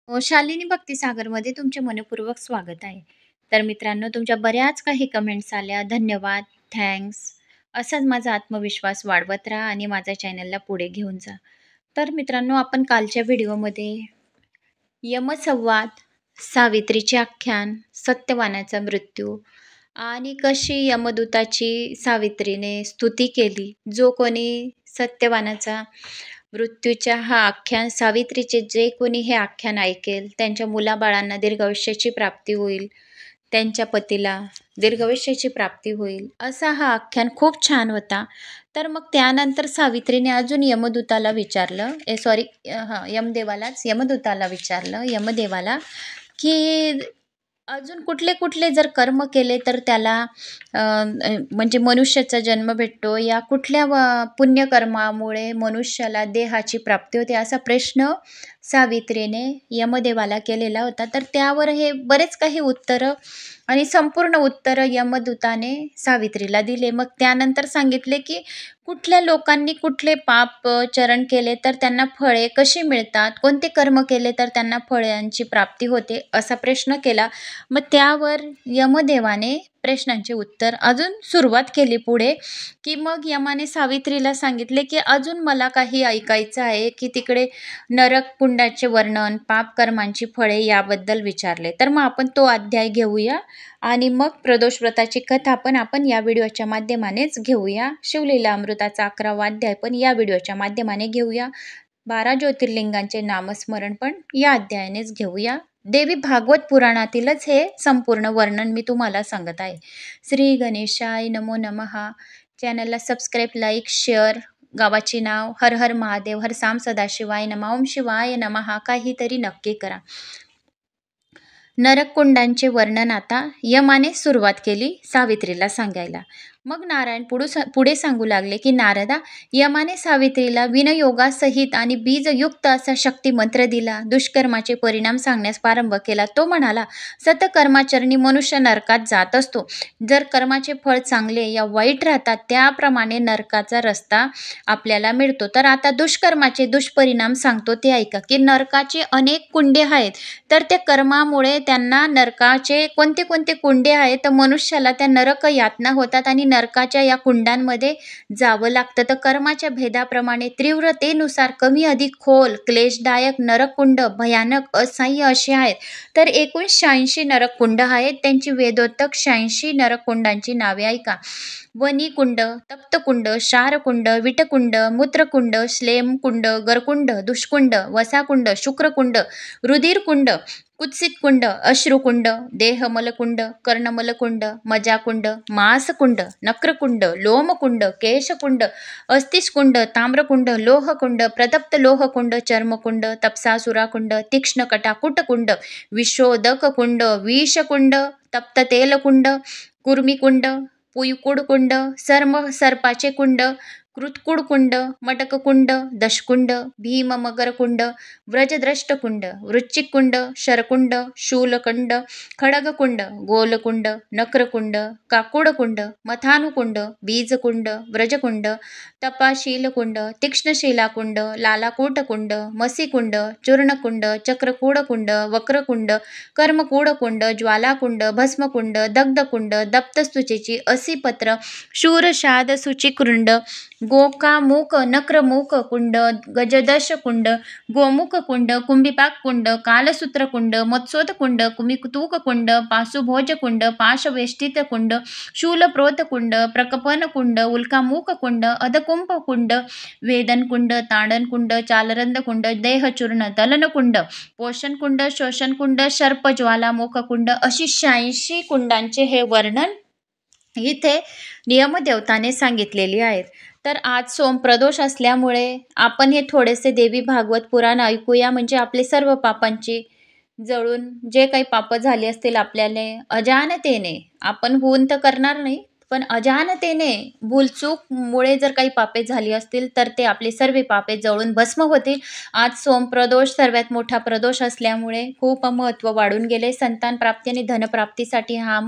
शालिनी भक्तिसागरमध्ये तुमचे मनःपूर्वक स्वागत आहे. तर मित्रांनो, तुमच्या बऱ्याच काही कमेंट्स आल्या. धन्यवाद, थँक्स. असाच माझा आत्मविश्वास वाढवत राहा आणि माझ्या चॅनलला पुढे घेऊन जा. तर मित्रांनो, आपण कालच्या व्हिडिओमध्ये यमसंवाद, सावित्रीचे आख्यान, सत्यवानाचा मृत्यू आणि कशी यमदूताची सावित्रीने स्तुती केली. जो कोणी सत्यवानाचा मृत्यूच्या हा आख्यान सावित्रीचे जे कोणी हे आख्यान ऐकेल त्यांच्या मुलाबाळांना दीर्घायुष्याची प्राप्ती होईल, त्यांच्या पतीला दीर्घायुष्याची प्राप्ती होईल, असा हा आख्यान खूप छान होता. तर मग त्यानंतर सावित्रीने अजून यमदूताला विचारलं, यमदूताला विचारलं, यमदेवाला, की अजून कुठले कुठले जर कर्म केले तर त्याला म्हणजे मनुष्याचा जन्म भेटतो, या कुठल्या पुण्यकर्मामुळे मनुष्याला देहाची प्राप्ती होते, असा प्रश्न सावित्रीने यमदेवाला केलेला होता. तर त्यावर हे बरेच काही उत्तरं आणि संपूर्ण उत्तरं यमदूताने सावित्रीला दिले. मग त्यानंतर सांगितले की कुठल्या लोकांनी कुठले पाप चरण केले तर त्यांना फळे कशी मिळतात, कोणते कर्म केले तर त्यांना फळांची प्राप्ती होते, असा प्रश्न केला. मग त्यावर यमदेवाने प्रश्नांचे उत्तर अजून सुरुवात केली पुढे, की मग यमाने सावित्रीला सांगितले की अजून मला काही ऐकायचं आहे, की तिकडे नरक कुंडाचे वर्णन, पाप कर्मांची फळे याबद्दल विचारले. तर मग आपण तो अध्याय घेऊया आणि मग प्रदोष व्रताची कथा पण आपण या व्हिडिओच्या माध्यमानेच घेऊया. शिवलीला अमृताचा 11वा अध्याय पण या व्हिडिओच्या माध्यमाने घेऊया. 12 ज्योतिर्लिंगांचे नामस्मरण पण या अध्यायानेच घेऊया. देवी भागवत पुराणातीलच हे संपूर्ण वर्णन मी तुम्हाला सांगत आहे. श्री गणेशाय नमो नमः. चॅनलला सबस्क्राईब, लाईक, शेअर, गावाचे नाव, हर हर महादेव, हर साम सदाशिवाय नमः, ओम शिवाय नमः काहीतरी नक्की करा. नरककुंडांचे वर्णन आता यमाने सुरुवात केली सावित्रीला सांगायला. मग नारायण पुढे सांगू लागले की नारदा, यमाने सावित्रीला विनयोगासहित आणि बीजयुक्त असा शक्तिमंत्र दिला. दुष्कर्माचे परिणाम सांगण्यास प्रारंभ केला. तो म्हणाला, सतकर्माचरणी मनुष्य नरकात जात असतो. जर कर्माचे फळ चांगले या वाईट राहतात त्याप्रमाणे नरकाचा रस्ता आपल्याला मिळतो. तर आता दुष्कर्माचे दुष्परिणाम सांगतो ते ऐका, की नरकाचे अनेक कुंडे आहेत. तर त्या कर्मामुळे त्यांना नरकाचे कोणते कोणते कुंडे आहेत, तर मनुष्याला त्या नरक यातना होतात आणि नरकाच्या या कुंडांमध्ये जावं लागतं. तर कर्माच्या भेदाप्रमाणे तीव्रतेनुसार कमी अधिक खोल क्लेशदायक नरककुंड भयानक असह्य असे आहेत. तर एकूण 86 नरककुंड आहेत. त्यांची वेदोक्तक 86 नरककुंडांची नावे ऐका. वनिकुंड, तप्तकुंड, क्षारकुंड, विटकुंड, मूत्रकुंड, श्लेमकुंड, गरकुंड, दुष्कुंड, वसाकुंड, शुक्रकुंड, रुधिरकुंड, कुत्सितकुंड, अश्रुकुंड, देहमलकुंड, कर्णमलकुंड, मजाकुंड, मांसकुंड, नक्रकुंड, लोमकुंड, केशकुंड, अस्थिकुंड, ताम्रकुंड, लोहकुंड, प्रतप्त लोहकुंड, चर्मकुंड, तपसासुराकुंड, तीक्ष्ण कटाकुटकुंड, विशोदककुंड, विषकुंड, तप्ततेलकुंड, कुर्मीकुंड, पुयकुडकुंड, सर्पाचे कुंड, कृतकुडकुंड, मटककुंड, दशकुंड, भीममकरकुंड, व्रजद्रष्टकुंड, वृश्चिककुंड, शरकुंड, शूलकुंड, खडगकुंड, गोलकुंड, नक्रकुंड, काकुडकुंड, मथानुकुंड, बीजकुंड, व्रजकुंड, तपाशीलकुंड, तीक्ष्णशिलाकुंड, लालाकूटकुंड, मसीकुंड, चूर्णकुंड, चक्रकूडकुंड, वक्रकुंड, कर्मकूडकुंड, ज्वालाकुंड, भस्मकुंड, दग्धकुंड, दप्तस्तुचेची असीपत्र, शूरशाद सुचिकुंड, गोकामुक, नक्रमुक कुंड, गजदशकुंड, गोमुखकुंड, कुंभिपाककुंड, कालसूत्रकुंड, मत्सोदकुंड, कुमितूककुंड, पाशुभोजकुंड, पाशवेष्टितकुंड, शूलप्रोतकुंड, प्रकपनकुंड, उल्कामुखकुंड, अधकुंभकुंड, वेदनकुंड, ताडनकुंड, चालरंदकुंड, देहचूर्ण, दलनकुंड, पोषणकुंड, शोषणकुंड, सर्पज्वालामुखकुंड, अशी 86 कुंडांचे हे वर्णन इथे नियमदेवताने सांगितलेली आहेत. तर आज सोमप्रदोष असल्यामुळे आपण हे थोडेसे देवी भागवत पुराण ऐकूया, म्हणजे आपले सर्व पापांची जळून जे काही पाप झाले असतील आपल्याला अजानतेने, आपण होऊन तर करणार नाही, पण अजानतेने भूलचूकमुळे जर काही पापे झाली असतील तर ते आपले सर्व पापे जळून भस्म होतील. आज सोमप्रदोष सर्वात मोठा प्रदोष असल्यामुळे खूप महत्त्व वाढून गेले. संतान प्राप्ती आणि धनप्राप्तीसाठी हा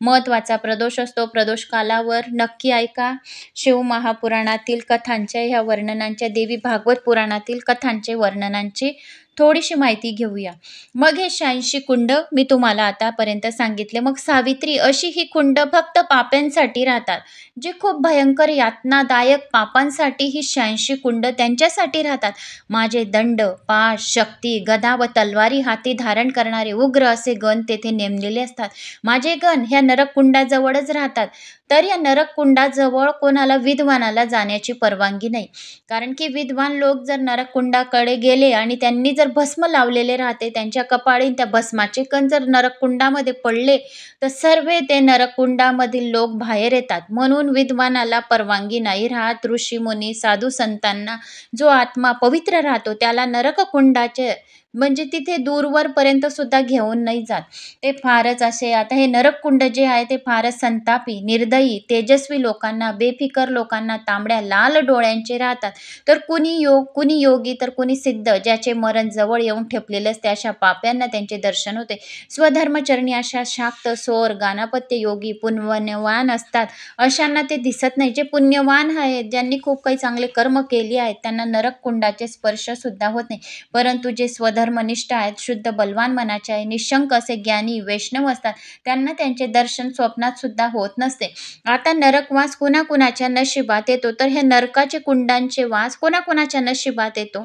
महत्त्वाचा प्रदोष असतो. प्रदोष कालावर नक्की ऐका शिव महापुराणातील कथांच्या ह्या वर्णनांच्या, देवी भागवत पुराणातील कथांचे वर्णनांची थोडीशी माहिती घेऊया. मग हे 86 कुंड मी तुम्हाला आतापर्यंत सांगितले. मग सावित्री अशी ही कुंड फक्त पाप्यांसाठी राहतात. जे खूप भयंकर यातनादायक पापांसाठी ही 86 कुंड त्यांच्यासाठी राहतात. माझे दंड, पाश, शक्ती, गदा व तलवारी हाती धारण करणारे उग्र असे गण तेथे नेमलेले असतात. माझे गण ह्या नरककुंडाजवळच राहतात. तर या नरककुंडाजवळ कोणाला विद्वानाला जाण्याची परवानगी नाही. कारण की विद्वान लोक जर नरककुंडाकडे गेले आणि त्यांनी जर भस्म लावलेले राहते त्यांच्या कपाळी, त्या भस्माचे कण जर नरककुंडामध्ये पडले तर सर्व ते नरककुंडामधील लोक बाहेर येतात. म्हणून विद्वानाला परवानगी नाही राहत. ऋषी मुनी साधू संतांना जो आत्मा पवित्र राहतो त्याला नरककुंडाचे म्हणजे तिथे दूरवरपर्यंत सुद्धा घेऊन नाही जात. ते फारच असे, आता हे नरककुंड जे आहे ते फारच संतापी, निर्दयी, तेजस्वी लोकांना, बेफिकर लोकांना, तांबड्या लाल डोळ्यांचे राहतात. तर कुणी योगी तर कुणी सिद्ध, ज्याचे मरण जवळ येऊन ठेपलेले असते अशा पाप्यांना त्यांचे दर्शन होते. स्वधर्मचरणी अशा शाक्त, सोर, गाणपत्य योगी, पुण्यवान असतात अशांना ते दिसत नाही. जे पुण्यवान आहेत, ज्यांनी खूप काही चांगले कर्म केली आहेत, त्यांना नरककुंडाचे स्पर्श सुद्धा होत नाही. परंतु जे स्वधर्मनिष्ठ आहेत, शुद्ध बलवान मनाचे आहे, निशंक असे ज्ञानी वैष्णव असतात, त्यांना त्यांचे दर्शन स्वप्नात सुद्धा होत नसते. आता नरकवास कुणाकुणाच्या नशिबात येतो, तर हे नरकाचे कुंडांचे वास कोणाकोणाच्या नशिबात येतो?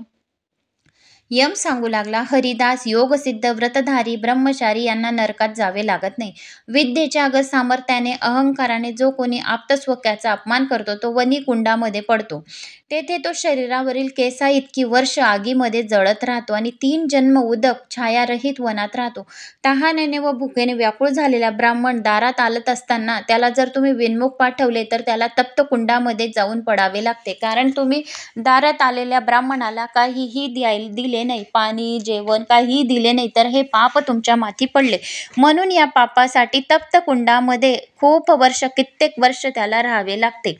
यम सांगू लागला, हरिदास, योगसिद्ध, व्रतधारी, ब्रह्मचारी यांना नरकात जावे लागत नाही. विद्येच्या अगद सामर्थ्याने, अहंकाराने जो कोणी आप्तस्वकीयाचा अपमान करतो तो वनी कुंडामध्ये पडतो. तेथे तो शरीरावरील केसा इतकी वर्ष आगीमध्ये जळत राहतो आणि 3 जन्म उदक छायारहित वनात राहतो. तहानेने व भुकेने व्याकुळ झालेला ब्राह्मण दारात आलत असताना त्याला जर तुम्ही विनमुख पाठवले तर त्याला तप्त कुंडामध्ये जाऊन पडावे लागते. कारण तुम्ही दारात आलेल्या ब्राह्मणाला काहीही दिले नाही, पाणी, जेवण काहीही दिले नाही, तर हे पाप तुमच्या माथी पडले. म्हणून या पापासाठी तप्त कुंडामध्ये खूप वर्ष, कित्येक वर्ष त्याला राहावे लागते.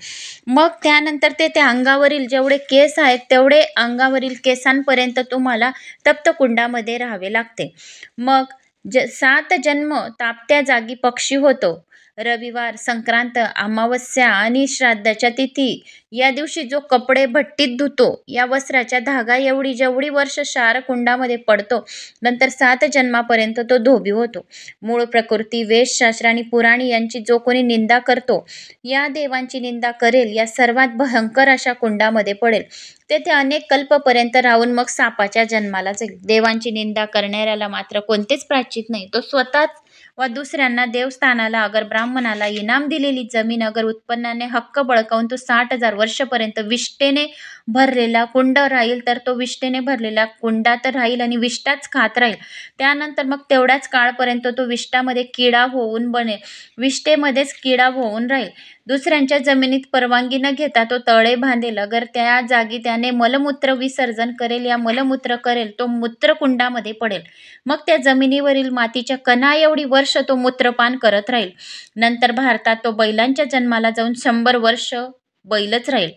मग त्यानंतर ते अंगावरील जेवढे केस आहेत तेवढे अंगावरील केसांपर्यंत तुम्हाला तप्त कुंडामध्ये राहावे लागते. मग 7 जन्म तापत्या जागी पक्षी होतो. रविवार, संक्रांत, अमावस्या आणि श्राद्धाच्या तिथी या दिवशी जो कपडे भट्टीत धुतो, या वस्त्राच्या धागा एवढी जेवढी वर्ष क्षार कुंडामध्ये पडतो, नंतर 7 जन्मापर्यंत तो धोबी होतो. मूळ प्रकृती, वेदशास्त्र आणि पुराणी यांची जो कोणी निंदा करतो, या देवांची निंदा करेल, या सर्वात भयंकर अशा कुंडामध्ये पडेल. तेथे अनेक कल्पपर्यंत राहून मग सापाच्या जन्माला जाईल. देवांची निंदा करणाऱ्याला मात्र कोणतेच प्रायश्चित नाही. तो स्वतः व दुसऱ्यांना, देवस्थानाला, अगर ब्राह्मणाला इनाम दिलेली जमीन, अगर उत्पन्नाने हक्क बळकावून तो 60,000 वर्षपर्यंत विष्ठेने भरलेला कुंड राहील, तर तो विष्ठेने भरलेला कुंडात राहील आणि विष्ठाच खात राहील. त्यानंतर मग तेवढ्याच काळपर्यंत तो विष्ठामध्ये किडा होऊन बनेल, विष्ठेमध्येच किडा होऊन राहील. दुसऱ्यांच्या जमिनीत परवानगी न घेता तो तळे बांधेल. अगर त्या जागी त्याने मलमूत्र विसर्जन करेल या मलमूत्र करेल, तो मूत्रकुंडामध्ये पडेल. मग त्या जमिनीवरील मातीच्या कणा एवढी वर्ष तो मूत्रपान करत राहील. नंतर भारतात तो बैलांच्या जन्माला जाऊन 100 वर्ष बैलच राहील.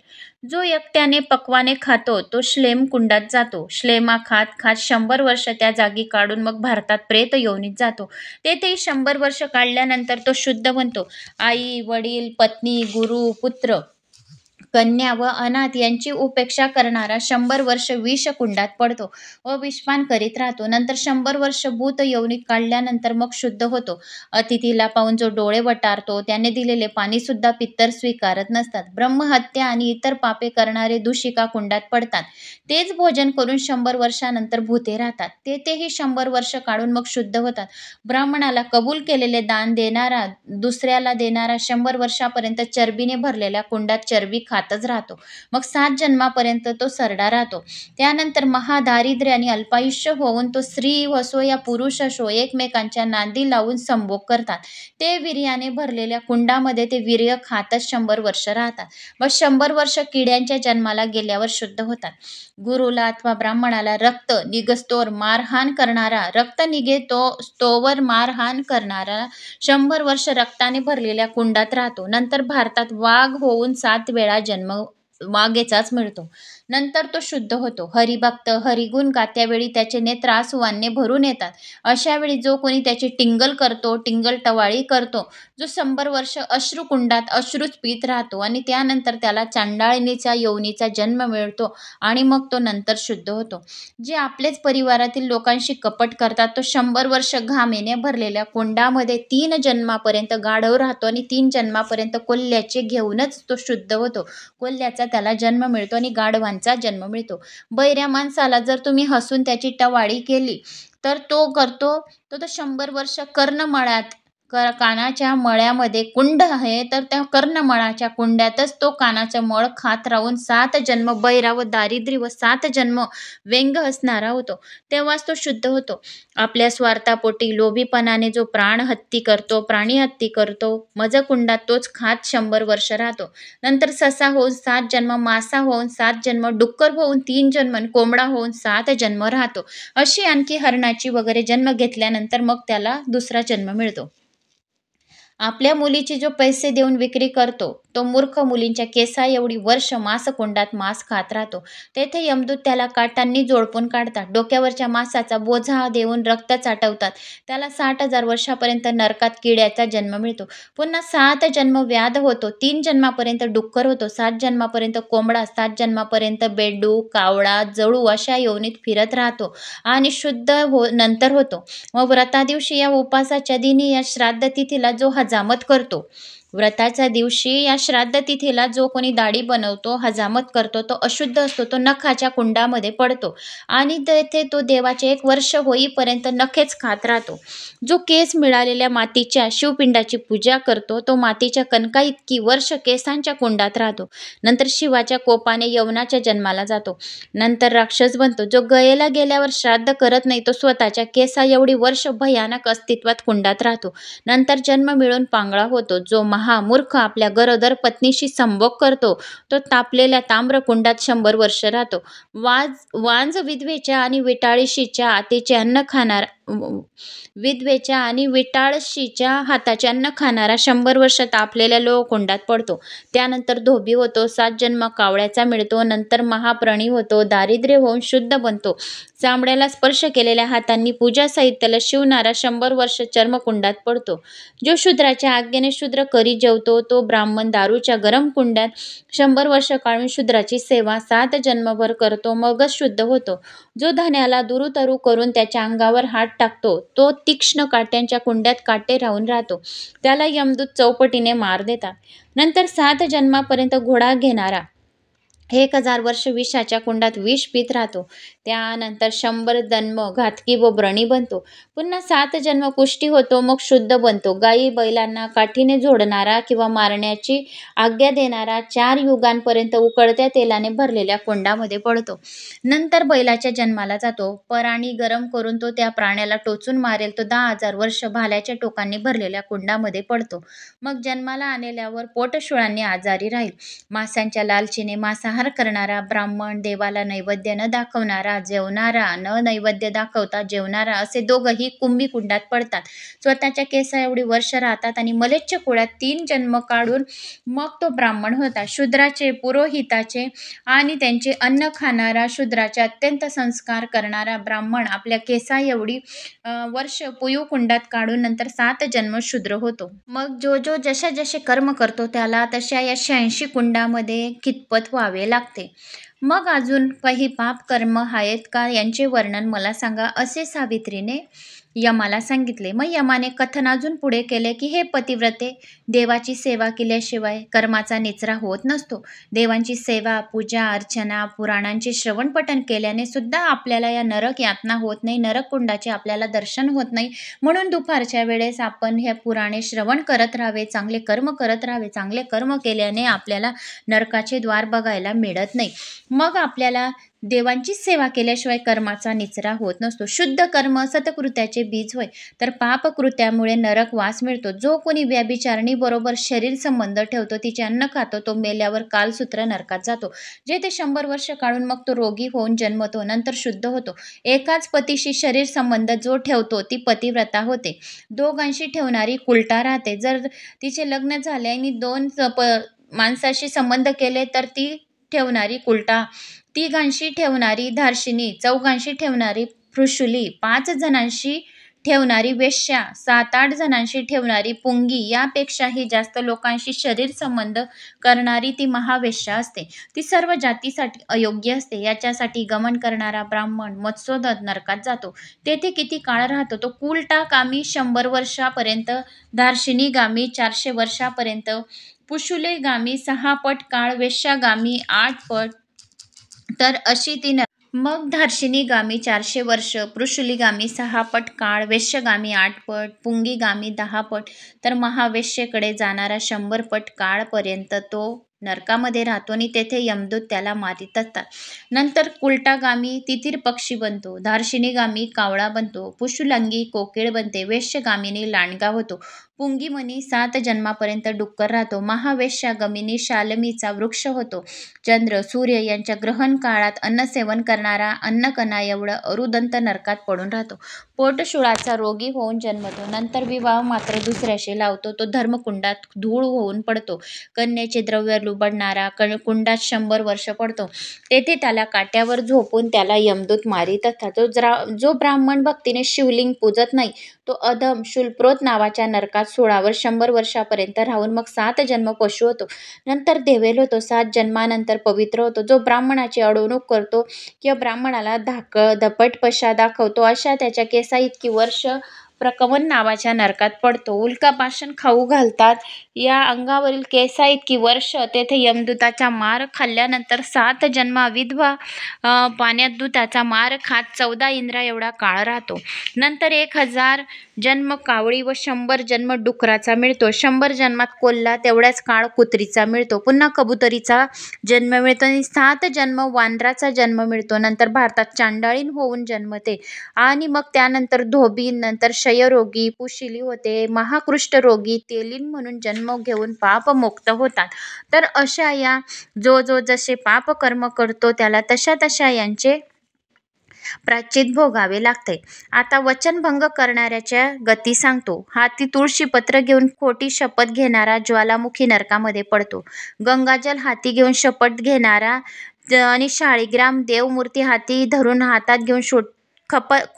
जो एकट्याने पक्वाने खातो तो श्लेम कुंडात जातो. श्लेमा खात खात 100 वर्ष त्या जागी काढून मग भारतात प्रेत योनीत जातो. तेथेही 100 वर्ष काढल्यानंतर तो शुद्ध बनतो. आई, वडील, पत्नी, गुरु, पुत्र, कन्या व अनाथ यांची उपेक्षा करणारा 100 वर्ष विषकुंडात पडतो व विषपान करीत राहतो. नंतर 100 वर्ष भूत योनीत काढल्यानंतर मग शुद्ध होतो. अतिथीला पाहून जो डोळे वटारतो, त्याने दिलेले पाणी सुद्धा पितर स्वीकारत नसतात. ब्रह्महत्या आणि इतर पापे करणारे दूषिका कुंडात पडतात. तेच भोजन करून 100 वर्षानंतर भूते राहतात. तेथेही 100 वर्ष काढून मग शुद्ध होतात. ब्राह्मणाला कबूल केलेले दान देणारा दुसऱ्याला देणारा 100 वर्षापर्यंत चरबीने भरलेल्या कुंडात चरबी खातच राहतो. मग 7 जन्मापर्यंत तो सरडा राहतो. त्यानंतर महादारिद्र्य आणि अल्पायुष्य होऊन तो स्त्री असो या पुरुष असो एकमेकांच्या नांदी लावून संभोग करतात. ते वीर्याने भरलेल्या कुंडामध्ये ते वीर्य खातच 100 वर्ष राहतात. मग 100 वर्ष किड्यांच्या जन्माला गेल्यावर शुद्ध होतात. गुरुला अथवा ब्राह्मणाला रक्त निघस्तोवर मारहाण करणारा, रक्त निघे तोवर मारहाण करणारा 100 वर्ष रक्ताने भरलेल्या कुंडात राहतो. नंतर भारतात वाघ होऊन 7 वेळा जन्म मागेचाच मिळतो. नंतर तो शुद्ध होतो. हरिभक्त हरिगुण गात्यावेळी त्याचे नेत्र आसुवांनी भरून येतात. अशा वेळी जो कोणी त्याची टिंगल करतो, टिंगल टवाळी करतो, जो 100 वर्ष अश्रुकुंडात अश्रूच पीत राहतो आणि त्यानंतर त्याला चांडाळणीचा योनीचा जन्म मिळतो आणि मग तो नंतर शुद्ध होतो. जे आपलेच परिवारातील लोकांशी कपट करतात, तो 100 वर्ष घामेने भरलेल्या कुंडामध्ये 3 जन्मापर्यंत गाढव राहतो आणि 3 जन्मापर्यंत कोल्ह्याचे घेऊनच तो शुद्ध होतो. कोल्ह्याचा त्याला जन्म मिळतो आणि गाढवांचा जन्म मिळतो. बहिऱ्या माणसाला जर तुम्ही हसून त्याची टवाळी केली तर तो करतो तो 100 वर्ष कर्णमळ्यात कानाच्या मळ्यामध्ये कुंड आहे, तर त्या कर्णमळाच्या कुंड्यातच तो कानाचा मळ खात राहून 7 जन्म बहिरा व दारिद्र्य व 7 जन्म व्यंग असणारा होतो. तेव्हाच तो शुद्ध होतो. आपल्या स्वार्थापोटी लोभीपणाने जो प्राणी हत्ती करतो, मजकुंडात तोच खात 100 वर्ष राहतो. नंतर ससा होऊन 7 जन्म, मासा होऊन 7 जन्म, डुक्कर होऊन 3 जन्म आणि कोंबडा होऊन 7 जन्म राहतो. अशी आणखी हरणाची वगैरे जन्म घेतल्यानंतर मग त्याला दुसरा जन्म मिळतो. आपल्या मुलीची जो पैसे देऊन विक्री करतो, तो मूर्ख मुलींच्या केसा एवढी वर्ष मांसकुंडात मांस खात राहतो. तेथे यमदूत त्याला काटांनी जोडपून काढतात. डोक्यावरच्या मांसाचा बोझा देऊन रक्त चाटवतात. त्याला 60,000 वर्षापर्यंत नरकात किड्याचा जन्म मिळतो. पुन्हा 7 जन्म व्याध होतो. 3 जन्मापर्यंत डुक्कर होतो. 7 जन्मापर्यंत कोंबडा, 7 जन्मापर्यंत बेडूक, कावळा, जळू अशा योनीत फिरत राहतो आणि शुद्ध नंतर होतो. मग व्रता दिवशी या उपासाच्या दिनी या श्राद्ध तिथीला जो हजामत करतो, व्रताच्या दिवशी या श्राद्ध तिथीला जो कोणी दाढी बनवतो, हजामत करतो, तो अशुद्ध असतो. तो नखाच्या कुंडामध्ये पडतो आणि तेथे तो देवाचे 1 वर्ष होईपर्यंत नखेच खात राहतो. जो केस मिळालेल्या मातीच्या शिवपिंडाची पूजा करतो, तो मातीच्या कणका इतकी वर्ष केसांच्या कुंडात राहतो. नंतर शिवाच्या कोपाने यवनाच्या जन्माला जातो. नंतर राक्षस बनतो. जो गयेला गेल्यावर श्राद्ध करत नाही, तो स्वतःच्या केसा एवढी वर्ष भयानक अस्तित्वात कुंडात राहतो. नंतर जन्म मिळून पांगळा होतो. जो महामूर्ख आपल्या गरोदर पत्नीशी संभोग करतो, तो तापलेल्या ताम्रकुंडात 100 वर्ष राहतो. वांज विधवेच्या आणि विटाळशीच्या आतेचे अन्न खाणारा विधवेच्या आणि विटाळशीच्या हाताचे अन्न खाणारा 100 वर्ष तापलेल्या लोहकुंडात पडतो. त्यानंतर धोबी होतो. 7 जन्म कावळ्याचा मिळतो. नंतर महाप्राणी होतो. दारिद्र्य होऊन शुद्ध बनतो. चामड्याला स्पर्श केलेल्या हातांनी पूजा साहित्याला शिवणारा 100 वर्ष चर्मकुंडात पडतो. जो शूद्राच्या आज्ञेने शूद्र करी जेवतो, तो ब्राह्मण दारूच्या गरम कुंडात 100 वर्ष काढून शूद्राची सेवा 7 जन्मभर करतो, मगच शुद्ध होतो. जो धन्याला दुरुतरू करून त्याच्या अंगावर हात टाकतो, तो तीक्ष्ण काट्यांच्या कुंड्यात काटे राहून राहतो. त्याला यमदूत चौपटीने मार देतात. नंतर 7 जन्मापर्यंत घोडा घेणारा 1000 वर्ष विषाच्या कुंडात विष पीत राहतो. त्यानंतर 100 जन्म घातकी व व्रणी बनतो. पुन्हा 7 जन्म कुष्ठी होतो, मग शुद्ध बनतो. गायी बैलांना काठीने झोडणारा किंवा मारण्याची आज्ञा देणारा 4 युगांपर्यंत उकळत्या तेलाने भरलेल्या कुंडामध्ये पडतो. नंतर बैलाच्या जन्माला जातो. पराणी गरम करून तो त्या प्राण्याला टोचून मारेल, तो 10,000 वर्ष भाल्याच्या टोकांनी भरलेल्या कुंडामध्ये पडतो. मग जन्माला आणल्यावर पोटशुळांनी आजारी राहील. मांसांच्या लालचीने मांसाहार करणारा ब्राह्मण, देवाला नैवेद्य न दाखवणारा जेवणारा, न नैवेद्य दाखवता जेवणारा, असे दोघंही कुंभी कुंडात पडतात. स्वतःच्या केसा एवढी वर्ष राहतात आणि मलेच्छ कुळात 3 जन्म काढून मग तो ब्राह्मण होता. शूद्राचे, पुरोहिताचे आणि त्यांचे अन्न खाणारा, शूद्राचे अत्यंत संस्कार करणारा ब्राह्मण आपल्या केसा एवढी वर्ष पुयू कुंडात काढून नंतर 7 जन्म शूद्र होतो. मग जो जसे जसे कर्म करतो त्याला तशा या 86 कुंडामध्ये कितपत व्हावे लागते. मग अजून काही पाप कर्म आहेत का, यांचे वर्णन मला सांगा, असे सावित्रीने यमाला सांगितले. मग यमाने कथन अजून पुढे केले की हे पतिव्रते, देवाची सेवा केल्याशिवाय कर्माचा निचरा होत नसतो. देवांची सेवा, पूजा अर्चना, पुराणांचे श्रवण पठण केल्याने सुद्धा आपल्याला या नरक यातना होत नाही, नरक कुंडाचे आपल्याला दर्शन होत नाही. म्हणून दुपारच्या वेळेस आपण हे पुराणे श्रवण करत राहावे, चांगले कर्म करत राहावे. चांगले कर्म केल्याने आपल्याला नरकाचे द्वार बघायला मिळत नाही. मग आपल्याला देवांची सेवा केल्याशिवाय कर्माचा निचरा होत नसतो. शुद्ध कर्म सत्कृत्याचे बीज होय, तर पापकृत्यामुळे नरक वास मिळतो. जो कोणी व्यभिचारणी बरोबर शरीर संबंध ठेवतो, तिचे अन्न खातो, तो मेल्यावर कालसूत्र नरकात जातो. जेथे 100 वर्ष काढून मग तो रोगी होऊन जन्मतो, नंतर शुद्ध होतो. एकाच पतीशी शरीर संबंध जो ठेवतो ती पतिव्रता होते. दोघांशी ठेवणारी कुलटा राहते. जर तिचे लग्न झाले आणि 2 माणसाशी संबंध केले तर ती ठेवणारी कुलटा, 3 ठेवणारी धार्शिनी, 4 ठेवणारी पृशुली, 5 ठेवणारी वेश्या, 7-8 ठेवणारी पुंगी, यापेक्षाही जास्त लोकांशी शरीर संबंध करणारी ती महावेश्या असते. ती सर्व जातीसाठी अयोग्य असते. याच्यासाठी गमन करणारा ब्राह्मण मत्स्योदध नरकात जातो. तेथे किती काळ राहतो? तो कुलटागामी 100 वर्षापर्यंत, धार्शिनीगामी 400 वर्षापर्यंत, पुशुलेगामी 6 पट काळ, वेश्यागामी 8 पट. तर अशी ती मग धार्शिनीगामी 400 वर्ष, पृशुलीगामी 6 पट काळ, वेश्यगामी 8 पट, पुंगीगामी 10 पट, तर महावेश्येकडे जाणारा 100 पट काळपर्यंत तो नरकामध्ये राहतो आणि तेथे यमदूत त्याला मारित असतात. नंतर कुलटागामी तितीर पक्षी बनतो, धार्शिनीगामी कावळा बनतो, पुशुलंगी कोकिळ बनते, वेश्यगामिनी लांडगा होतो, पुंगीमनी 7 जन्मापर्यंत डुक्कर राहतो, महावेश्यागमिनी शालमीचा वृक्ष होतो. चंद्र सूर्य यांच्या ग्रहण काळात अन्नसेवन करणारा अन्नकणा एवढं अरुदंत नरकात पडून राहतो. पोटशूळाचा रोगी होऊन जन्मतो. नंतर विवाह मात्र दुसऱ्याशी लावतो. तो धर्मकुंडात धूळ होऊन पडतो. कन्येचे द्रव्य लुबडणारा कुंडात 100 वर्ष पडतो. तेथे त्याला काट्यावर झोपून त्याला यमदूत मारित असतात. जो ब्राह्मण भक्तीने शिवलिंग पूजत नाही तो अधम शूलप्रोत नावाच्या नरकात सोळावर 100 वर्षापर्यंत राहून मग 7 जन्म पशु होतो. नंतर देवेल होतो. 7 जन्मानंतर पवित्र होतो. जो ब्राह्मणाची अडवणूक करतो किंवा ब्राह्मणाला धपटपशा दाखवतो अशा त्याच्या केसाइतकी वर्ष प्रकमन नावाच्या नरकात पडतो. उल्कापाषाण खाऊ घालतात या अंगावरील केसाइतकी वर्ष. तेथे यमदूताचा मार खाल्ल्यानंतर 7 जन्मा विधवा पाण्यात दूताचा मार खात 14 इंद्रा एवढा काळ राहतो. नंतर 1000 जन्म कावळी व 100 जन्म डुकराचा मिळतो. 100 जन्मात कोल्हा तेवढ्याच काळ कुत्रीचा मिळतो. पुन्हा कबुतरीचा जन्म मिळतो आणि 7 जन्म वानराचा जन्म मिळतो. नंतर भारतात चांडाळीन होऊन जन्मते आणि मग त्यानंतर धोबीन, नंतर क्षयरोगी, पुशिली होते, महाकुष्ठरोगी, तेलीन म्हणून जन्म घेऊन पापमुक्त होतात. तर अशा या जो जसे पापकर्म करतो त्याला तशा यांचे प्रायश्चित भोगावे लागते. आता वचनभंग करणाऱ्याच्या गती सांगतो. हाती तुळशीपत्र घेऊन खोटी शपथ घेणारा ज्वालामुखी नरकामध्ये पडतो. गंगाजल हाती घेऊन शपथ घेणारा आणि शाळीग्राम देवमूर्ती हाती धरून हातात घेऊन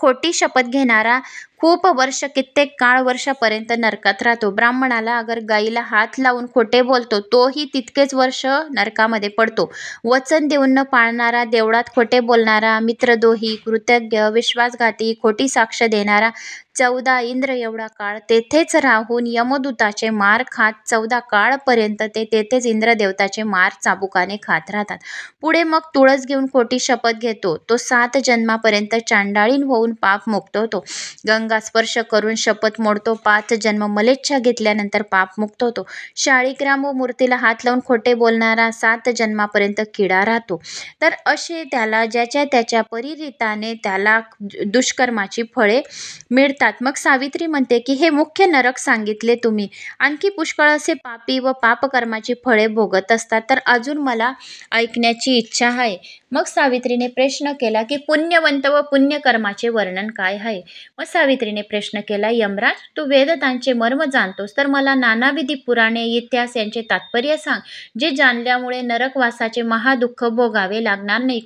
खोटी शपथ घेणारा खूप वर्ष, कित्येक काळ वर्षापर्यंत नरकात राहतो. ब्राह्मणाला अगर गाईला हात लावून खोटे बोलतो तोही तितकेच वर्ष नरकामध्ये पडतो. वचन देऊन न पाळणारा, देवळात खोटे बोलणारा, मित्रद्रोही, कृतज्ञ, विश्वासघाती, खोटी साक्ष देणारा 14 इंद्र एवढा काळ तेथेच राहून यमदूताचे मार खात 14 काळपर्यंत ते तेथेच इंद्रदेवताचे मार चाबुकाने खात राहतात. पुढे मग तुळस घेऊन खोटी शपथ घेतो तो 7 जन्मापर्यंत चांडाळीन होऊन पापमुक्त होतो. गंगा स्पर्श करून शपथ मोडतो. 5 जन्म मलेच्छा घेतल्यानंतर पापमुक्त होतो. शाळीग्राम व मूर्तीला हात लावून खोटे बोलणारा 7 जन्मापर्यंत किडा राहतो. तर असे त्याला ज्याच्या त्याच्या परिरीताने त्याला दुष्कर्माची फळे मिळतात. मग सावित्री म्हणते की हे मुख्य नरक सांगितले तुम्ही, आणखी पुष्कळ असे पापी व पापकर्माची फळे भोगत असतात, तर अजून मला ऐकण्याची इच्छा आहे. मग सावित्रीने प्रश्न केला की पुण्यवंत व पुण्यकर्माचे वर्णन काय आहे? मग सावित्रीने प्रश्न केला, यमराज, तू वेदतांचे मर्म जाणतोस तर मला नानाविधी पुराणे, इतिहास यांचे तात्पर्य सांग, जे जाणल्यामुळे नरकवासाचे महादुःख भोगावे लागणार नाही,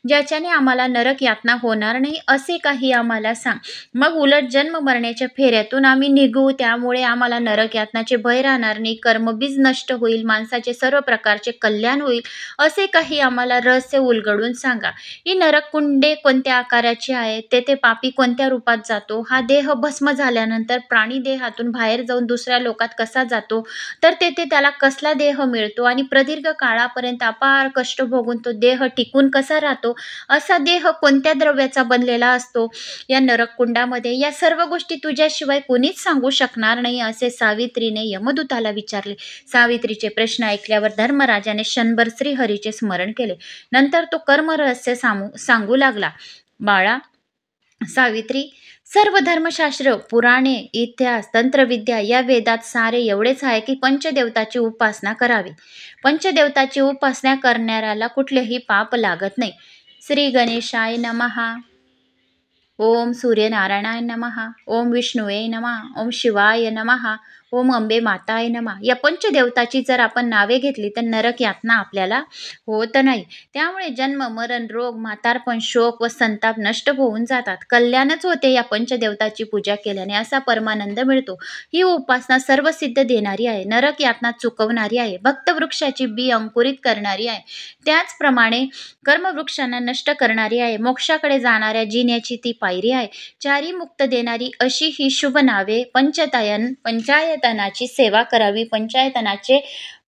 ज्याच्याने आम्हाला नरक यातना होणार नाही असे काही आम्हाला सांग. मग उलट जन्म मरण्याच्या फेऱ्यातून आम्ही निघू, त्यामुळे आम्हाला नरक यातनाचे भय राहणार नाही, कर्मबीज नष्ट होईल, माणसाचे सर्व प्रकारचे कल्याण होईल असे काही आम्हाला रहस्य उलगडून सांगा. ही नरककुंडे कोणत्या आकाराची आहे? तेथे पापी कोणत्या रूपात जातो? हा देह भस्म झाल्यानंतर प्राणी देहातून बाहेर जाऊन दुसऱ्या लोकात कसा जातो? तर तेथे त्याला कसला देह मिळतो आणि प्रदीर्घ काळापर्यंत अपार कष्ट भोगून तो देह टिकून कसा राहतो? असा देह कोणत्या द्रव्याचा बनलेला असतो या नरककुंडामध्ये? या सर्व गोष्टी तुझ्याशिवाय कोणीच सांगू शकणार नाही असे सावित्रीने यमदूताला विचारले. सावित्रीचे प्रश्न ऐकल्यावर धर्मराजाने क्षणभर श्रीहरीचे स्मरण केले. नंतर तो कर्मरहस्य सांगू लागला. बाळा सावित्री, सर्व धर्मशास्त्र, पुराणे, इतिहास, तंत्रविद्या या वेदात सारे एवढेच आहे की पंचदेवताची उपासना करावी. पंचदेवताची उपासना करणाऱ्याला कुठलेही पाप लागत नाही. श्री गणेशाय नमः. ओम सूर्यनारायणाय नमः. ओम विष्णुवे नमः. ओम शिवाय नमः. ओम अंबे माताय नमः या पंचदेवताची जर आपण नावे घेतली तर नरक यातना आपल्याला होत नाही. त्यामुळे जन्म, मरण, रोग, म्हातारपण, शोक व संताप नष्ट होऊन जातात. कल्याणच होते या पंचदेवताची पूजा केल्याने, असा परमानंद मिळतो. ही उपासना सर्व सिद्ध देणारी आहे. नरक यातना चुकवणारी आहे. भक्तवृक्षाची बी अंकुरित करणारी आहे. त्याचप्रमाणे कर्मवृक्षांना नष्ट करणारी आहे. मोक्षाकडे जाणाऱ्या जिन्याची ती पायरी आहे. चारी मुक्त देणारी अशी ही शुभ नावे. पंचायतनाची सेवा करावी, पंचायतनाचे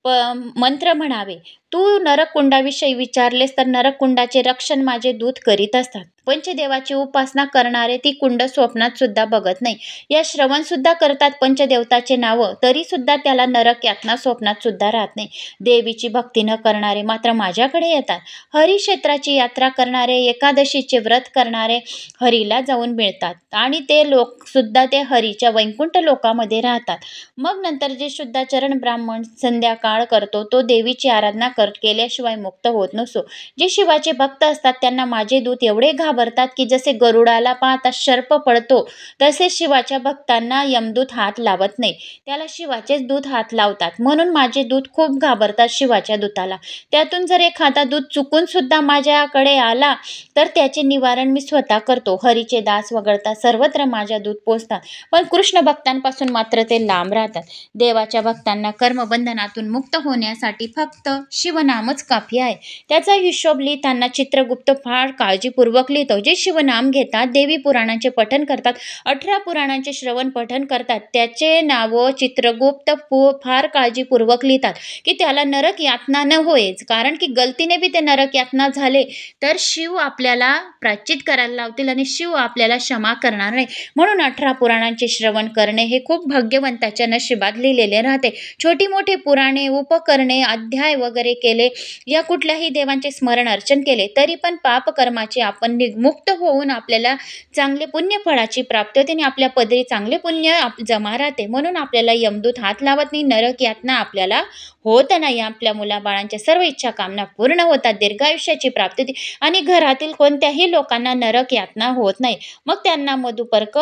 मंत्र म्हणावे. तू नरककुंडाविषयी विचारलेस तर नरककुंडाचे रक्षण माझे दूत करीत असतात. पंचदेवाची उपासना करणारे ती कुंड स्वप्नात सुद्धा बघत नाही. या श्रवण सुद्धा करतात पंचदेवताचे नावं, तरी सुद्धा त्याला नरक यातना स्वप्नात सुद्धा राहत नाही. देवीची भक्ती न करणारे मात्र माझ्याकडे येतात. हरिक्षेत्राची यात्रा करणारे, एकादशीचे व्रत करणारे हरीला जाऊन मिळतात आणि ते लोक सुद्धा ते हरीच्या वैकुंठ लोकामध्ये राहतात. मग नंतर जे शुद्धाचरण ब्राह्मण संध्याकाळ करतो तो देवीची आराधना केल्याशिवाय मुक्त होत नसतो. जे शिवाचे भक्त असतात त्यांना माझे दूत एवढे घाबरतात की जसे गरुडाला पाहता सर्प पडतो तसे शिवाच्या भक्तांना यमदूत हात लावत नाही. त्याला शिवाचेच दूत हात लावतात. म्हणून माझे दूत खूप घाबरतात शिवाच्या दूताला. त्यातून जर एखादा दूत चुकून सुद्धा माझ्याकडे आला तर त्याचे निवारण मी स्वतः करतो. हरीचे दास वगळता सर्वत्र माझ्या दूत पोचतात, पण कृष्ण भक्तांपासून मात्र ते लांब राहतात. देवाच्या भक्तांना कर्मबंधनातून मुक्त होण्यासाठी फक्त शिवनामच काफी आहे. त्याचा हिशोब लिहिताना चित्रगुप्त फार काळजीपूर्वक लिहितो. जे शिवनाम घेतात, देवी पुराणांचे पठण करतात, 18 पुराणांचे श्रवण पठण करतात, त्याचे नाव चित्रगुप्त फार काळजीपूर्वक लिहितात की त्याला नरक यातना न होईच. कारण की गलतीने बी ते नरक यातना झाले तर शिव आपल्याला प्रायश्चित करायला लावतील आणि शिव आपल्याला क्षमा करणार नाही. म्हणून 18 पुराणांचे श्रवण करणे हे खूप भाग्यवंताच्या नशिबात लिहिलेले राहते. छोटी मोठी पुराणे, उपकरणे, अध्याय वगैरे केले, या कुठल्याही देवांचे स्मरण अर्चन केले तरी पण पापकर्माचे आपण मुक्त होऊन आपल्याला चांगले पुण्य फळाची प्राप्ती होते आणि आपल्या पदरी चांगले पुण्य जमा राहते. म्हणून आपल्याला यमदूत हात लावत नाही, नरक यातना आपल्याला होत नाही. आपल्या मुलाबाळांच्या सर्व इच्छा कामना पूर्ण होतात, दीर्घायुष्याची प्राप्ती होते आणि घरातील कोणत्याही लोकांना नरक यातना होत नाही. मग त्यांना मधुपर्क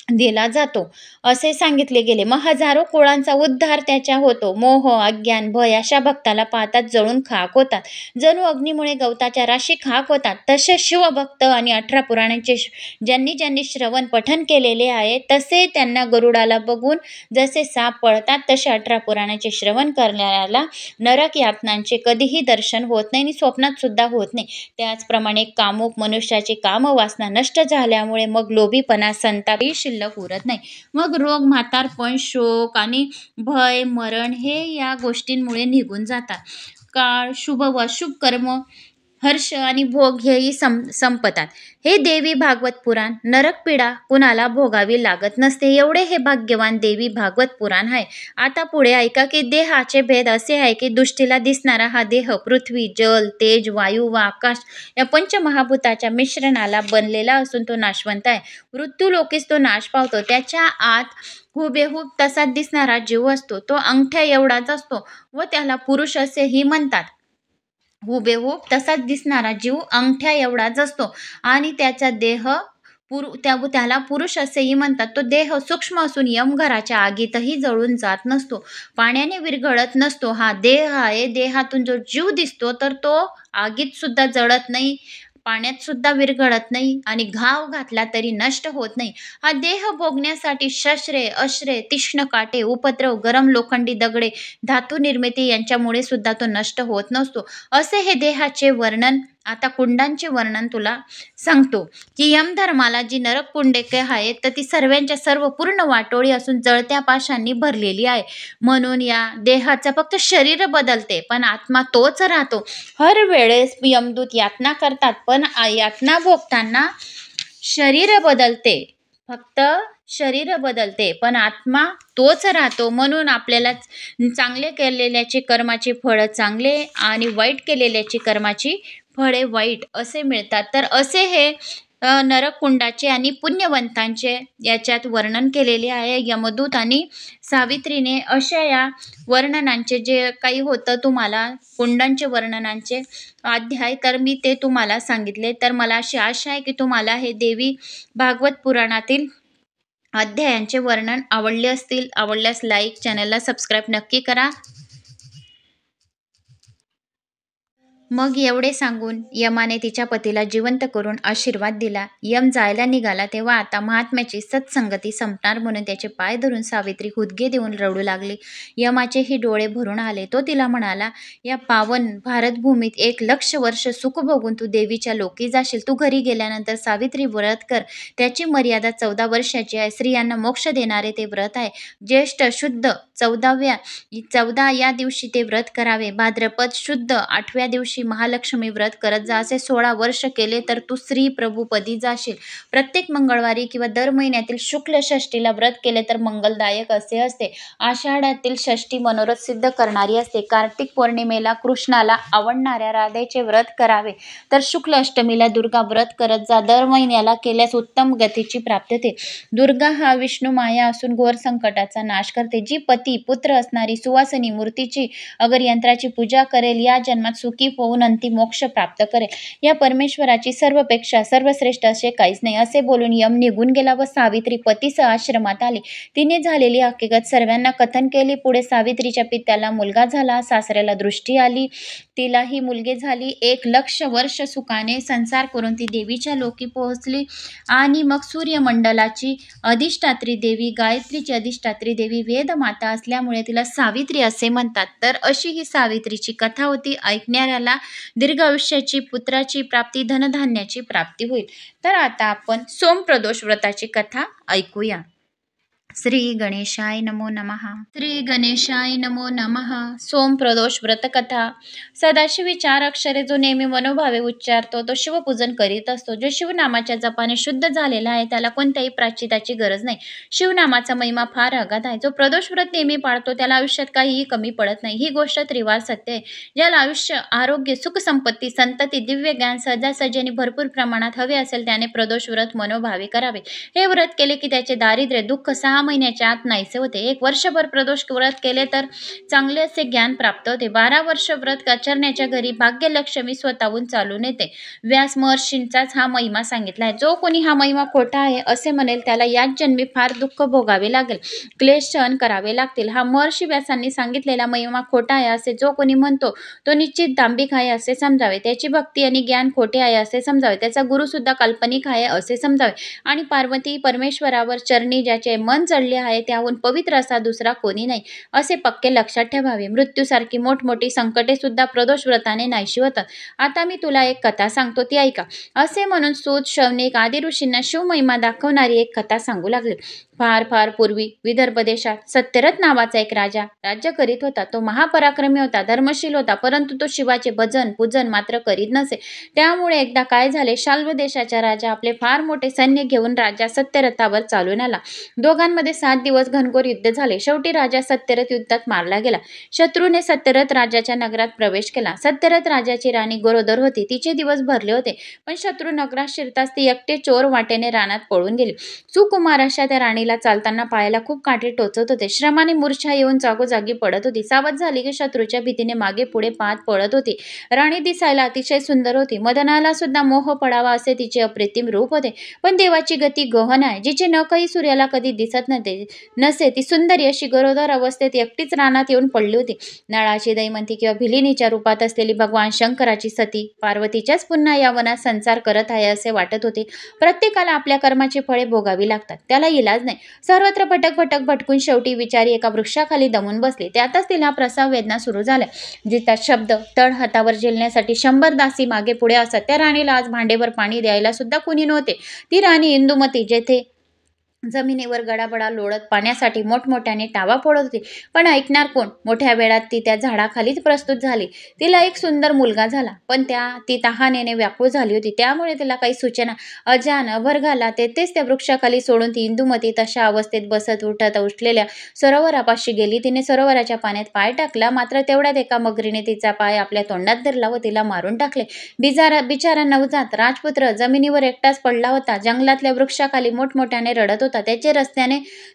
दिला जातो असे सांगितले गेले. मग हजारो कुळांचा उद्धार त्याच्या होतो. मोह, अज्ञान, भय अशा भक्ताला पाहतात जळून खाक होतात. जणू अग्नीमुळे गवताच्या राशी खाक होतात. तसे शिवभक्त आणि 18 पुराणांचे ज्यांनी ज्यांनी श्रवण पठण केलेले आहे तसे त्यांना गरुडाला बघून जसे साप पळतात तसे 18 पुराणांचे श्रवण करणाऱ्याला नरक यातनांचे कधीही दर्शन होत नाही आणि स्वप्नात सुद्धा होत नाही. त्याचप्रमाणे कामुक मनुष्याची कामवासना नष्ट झाल्यामुळे मग लोभीपणा, संताप शिल्लक उरत नाही. मग रोग, म्हातारपण, शोक आणि भय, मरण हे या गोष्टींमुळे निघून जातात. काळ, शुभ व अशुभ कर्म, हर्ष आणि भोग हेही संपतात. हे देवी भागवत पुराण. नरकपीडा कुणाला भोगावी लागत नसते, एवढे हे भाग्यवान देवी भागवत पुराण आहे. आता पुढे ऐका की देहाचे भेद असे आहे की दृष्टीला दिसणारा हा देह पृथ्वी, जल, तेज, वायू व आकाश या पंचमहाभूताच्या मिश्रणाला बनलेला असून तो नाशवंत आहे. मृत्यू लोकीच तो नाश पावतो. त्याच्या आत हुबेहूब तसाच दिसणारा जीव असतो. तो अंगठ्या एवढाच असतो व त्याला पुरुष असेही म्हणतात. हुबेहूब तसाच दिसणारा जीव अंगठ्या एवढाच असतो आणि त्याचा देह त्याला पुरुष असेही म्हणतात. तो देह सूक्ष्म असून यमघराच्या आगीतही जळून जात नसतो, पाण्याने विरघळत नसतो. हा देह आहे. देहातून जो जीव दिसतो तर तो आगीत सुद्धा जळत नाही, पाण्यात सुद्धा विरघळत नाही आणि घाव घातला तरी नष्ट होत नाही. हा देह भोगण्यासाठी शस्त्रे, अस्त्रे, तीक्ष्ण काटे, उपद्रव, गरम लोखंडी दगडे, धातू निर्मिती यांच्यामुळे सुद्धा तो नष्ट होत नसतो. असे हे देहाचे वर्णन. आता कुंडांचे वर्णन तुला सांगतो की यमधर्माला जी नरक कुंडके आहेत तर ती सर्वांच्या सर्व पूर्ण वाटोळी असून जळत्या पाशांनी भरलेली आहे. म्हणून या देहाचा फक्त शरीर बदलते पण आत्मा तोच राहतो. हर वेळेस यमदूत यातना करतात पण यातना भोगताना शरीर बदलते, फक्त शरीर बदलते पण आत्मा तोच राहतो. म्हणून आपल्याला चांगले केलेल्याची कर्माची फळं चांगले आणि वाईट केलेल्याची कर्माची फळे वाईट असे मिळतात. तर असे हे नरककुंडाचे आणि पुण्यवंतांचे याच्यात वर्णन केलेले आहे. यमदूत आणि सावित्रीने अशा या वर्णनांचे जे काही होतं तुम्हाला कुंडांचे वर्णनांचे अध्याय तर मी ते तुम्हाला सांगितले. तर मला अशी आशा आहे की तुम्हाला हे देवी भागवत पुराणातील अध्यायांचे वर्णन आवडल्यास लाईक, चॅनलला सबस्क्राईब नक्की करा. मग एवढे सांगून यमाने तिच्या पतीला जिवंत करून आशीर्वाद दिला. यम जायला निघाला तेव्हा आता महात्म्याची सत्संगती संपणार म्हणून त्याचे पाय धरून सावित्री हुदगे देऊन रडू लागली. यमाचेही डोळे भरून आले. तो तिला म्हणाला, या पावन भारतभूमीत 1,00,000 वर्ष सुख भोगून तू देवीच्या लोकी जाशील. तू घरी गेल्यानंतर सावित्री व्रत कर. त्याची मर्यादा 14 वर्षाची आहे. स्त्रियांना मोक्ष देणारे ते व्रत आहे. ज्येष्ठ शुद्ध 14 या दिवशी ते व्रत करावे. भाद्रपद शुद्ध 8व्या दिवशी महालक्ष्मी व्रत करत जा. असे 16 वर्ष केले तर तू स्त्री प्रभुपदी जाशील. प्रत्येक मंगळवारी किंवा दर महिन्यातील शुक्ल षष्टीला व्रत केले तर मंगलदायक असे असते. आषाढातील षष्टी मनोरथ सिद्ध करणारी असते. कार्तिक पौर्णिमेला कृष्णाला आवडणाऱ्या राधेचे व्रत करावे. तर शुक्ल अष्टमीला दुर्गा व्रत करत जा. दर महिन्याला केल्यास उत्तम गतीची प्राप्ती होते. दुर्गा हा विष्णू माया असून घोर संकटाचा नाश करते. जी पती पुत्र असणारी सुवासिनी मूर्तीची अगर यंत्राची पूजा करेल या जन्मात सुखी होऊन अंतिम मोक्ष प्राप्त करेल. या परमेश्वराची सर्वपेक्षा सर्वश्रेष्ठ असे काहीच नाही. असे बोलून यम निघून गेला व सावित्री पतीसह आश्रमात आली. तिने झालेली हकीकत सर्वांना कथन केली. पुढे सावित्रीच्या पित्याला मुलगा झाला. सासऱ्याला दृष्टी आली. तिलाही मुलगी झाली. 1,00,000 वर्ष सुखाने संसार करून ती देवीच्या लोकी पोहोचली. आणि मग सूर्यमंडलाची अधिष्ठात्री देवी, गायत्रीची अधिष्ठात्री देवी, वेदमाता असल्यामुळे तिला सावित्री असे म्हणतात. तर अशी ही सावित्रीची कथा होती. ऐकणाऱ्याला दीर्घ आयुष्याची, पुत्राची प्राप्ती, धनधान्याची प्राप्ती होईल. तर आता आपण सोमप्रदोष व्रताची कथा ऐकूया. श्री गणेशाय नमो नमः. श्री गणेशाय नमो नमः. सोमप्रदोष व्रतकथा. सदाशिवी 4 अक्षरे जो नेहमी मनोभावे उच्चारतो तो शिवपूजन करीत असतो. जो शिवनामाच्या जपाने शुद्ध झालेला आहे त्याला कोणत्याही प्रायश्चित्ताची गरज नाही. शिवनामाचा महिमा फार अगाध आहे. जो प्रदोष व्रत नेहमी पाळतो त्याला आयुष्यात काहीही कमी पडत नाही. ही गोष्ट त्रिवार सत्य आहे. ज्याला आयुष्य, आरोग्य, सुख, संपत्ती, संतती, दिव्य ज्ञान सहजासहजी आणि भरपूर प्रमाणात हवे असेल त्याने प्रदोष व्रत मनोभावे करावे. हे व्रत केले की त्याचे दारिद्र्य, दुःख 6 महिन्याच्या आत नाहीसे होते. 1 वर्षभर प्रदोष व्रत केले तर चांगले असे ज्ञान प्राप्त होते. 12 वर्ष व्रत आचरण्याच्या घरी भाग्यलक्ष्मी स्वतःहून चालून येते. व्यास महर्षींचाच हा महिमा सांगितला आहे. जो कोणी हा महिमा खोटा आहे असे म्हणेल त्याला याच जन्मी फार दुःख भोगावे लागेल, क्लेश सहन करावे लागतील. हा महर्षी व्यासांनी सांगितलेला महिमा खोटा आहे असे जो कोणी म्हणतो तो निश्चित दांभिक आहे असे समजावे. त्याची भक्ती आणि ज्ञान खोटे आहे असे समजावे. त्याचा गुरु सुद्धा काल्पनिक आहे असे समजावे. आणि पार्वती परमेश्वरावर चरणी ज्याचे मन चढले आहे त्याहून पवित्र असा दुसरा कोणी नाही असे पक्के लक्षात ठेवावे. मृत्यूसारखी मोठमोठी संकटे सुद्धा प्रदोष व्रताने नाहीशी होतात. आता मी तुला एक कथा सांगतो ती ऐका. असे म्हणून सूत, शौनक आदी ऋषींना शिवमहिमा दाखवणारी एक कथा सांगू लागली. फार फार पूर्वी विदर्भ देशात सत्यरथ नावाचा एक राजा राज्य करीत होता. तो महापराक्रमी होता, धर्मशील होता, परंतु तो शिवाचे भजन पूजन मात्र करीत नसे. त्यामुळे एकदा काय झाले, शाल्व देशाचा राजा आपले फार मोठे सैन्य घेऊन राजा सत्यरथावर चालून आला. दोघांमध्ये 7 दिवस घनघोर युद्ध झाले. शेवटी राजा सत्यरथ युद्धात मारला गेला. शत्रूने सत्यरथ राजाच्या नगरात प्रवेश केला. सत्यरथ राजाची राणी गरोदर होती. तिचे दिवस भरले होते, पण शत्रू नगरात शिरताच ती एकटे चोर वाटेने रानात पळून गेली. सुकुमार अशा त्या राणीला चालताना पायाला खूप काटे टोचत होते. श्रमाने मूर्छा येऊन जागोजागी पडत होती. सावध झाली की शत्रूच्या भीतीने मागे पुढे पाहत पळत होती. राणी दिसायला अतिशय सुंदर होती. मदनाला सुद्धा मोह पडावा असे तिचे अप्रतिम रूप होते. पण देवाची गती गहन आहे. जिचे नखही सूर्याला कधी दिसत नसे ती सुंदरी अशी गरोदर अवस्थेत एकटीच रानात येऊन पडली होती. नळाची दैमंती किंवा भिलिनीच्या रूपात असलेली भगवान शंकराची सती पार्वतीच्याच पुन्हा या वनात संसार करत आहे असे वाटत होते. प्रत्येकाला आपल्या कर्माची फळे भोगावी लागतात, त्याला इलाज नाही. सर्वत्र भटकून शेवटी विचारी एका वृक्षाखाली दमून बसली. त्यातच तिला प्रसव वेदना सुरू झाल्या. जिचा शब्द तळ हातावर झेलण्यासाठी 100 दासी मागे पुढे असत. त्या राणीला आज भांडेभर पाणी द्यायला सुद्धा कुणी नव्हते. ती राणी इंदुमती जेथे जमिनीवर गडाबडा लोळत पाण्यासाठी मोठमोठ्याने टावा फोडत होती. पण ऐकणार कोण? मोठ्या वेळात ती त्या झाडाखालीच प्रस्तुत झाली. तिला एक सुंदर मुलगा झाला, पण ती तहानेने व्याकुळ झाली होती. त्यामुळे तिला काही सूचना अजान अभरघाला तेथेच त्या वृक्षाखाली सोडून ती इंदुमती तशा अवस्थेत बसत उठत उठलेल्या सरोवरापाशी गेली. तिने सरोवराच्या पाण्यात पाय टाकला, मात्र तेवढ्यात एका मगरीने तिचा पाय आपल्या तोंडात धरला व तिला मारून टाकले. बिचारा नवजात राजपुत्र जमिनीवर एकटाच पडला होता. जंगलातल्या वृक्षाखाली मोठमोठ्याने रडत होता. होता.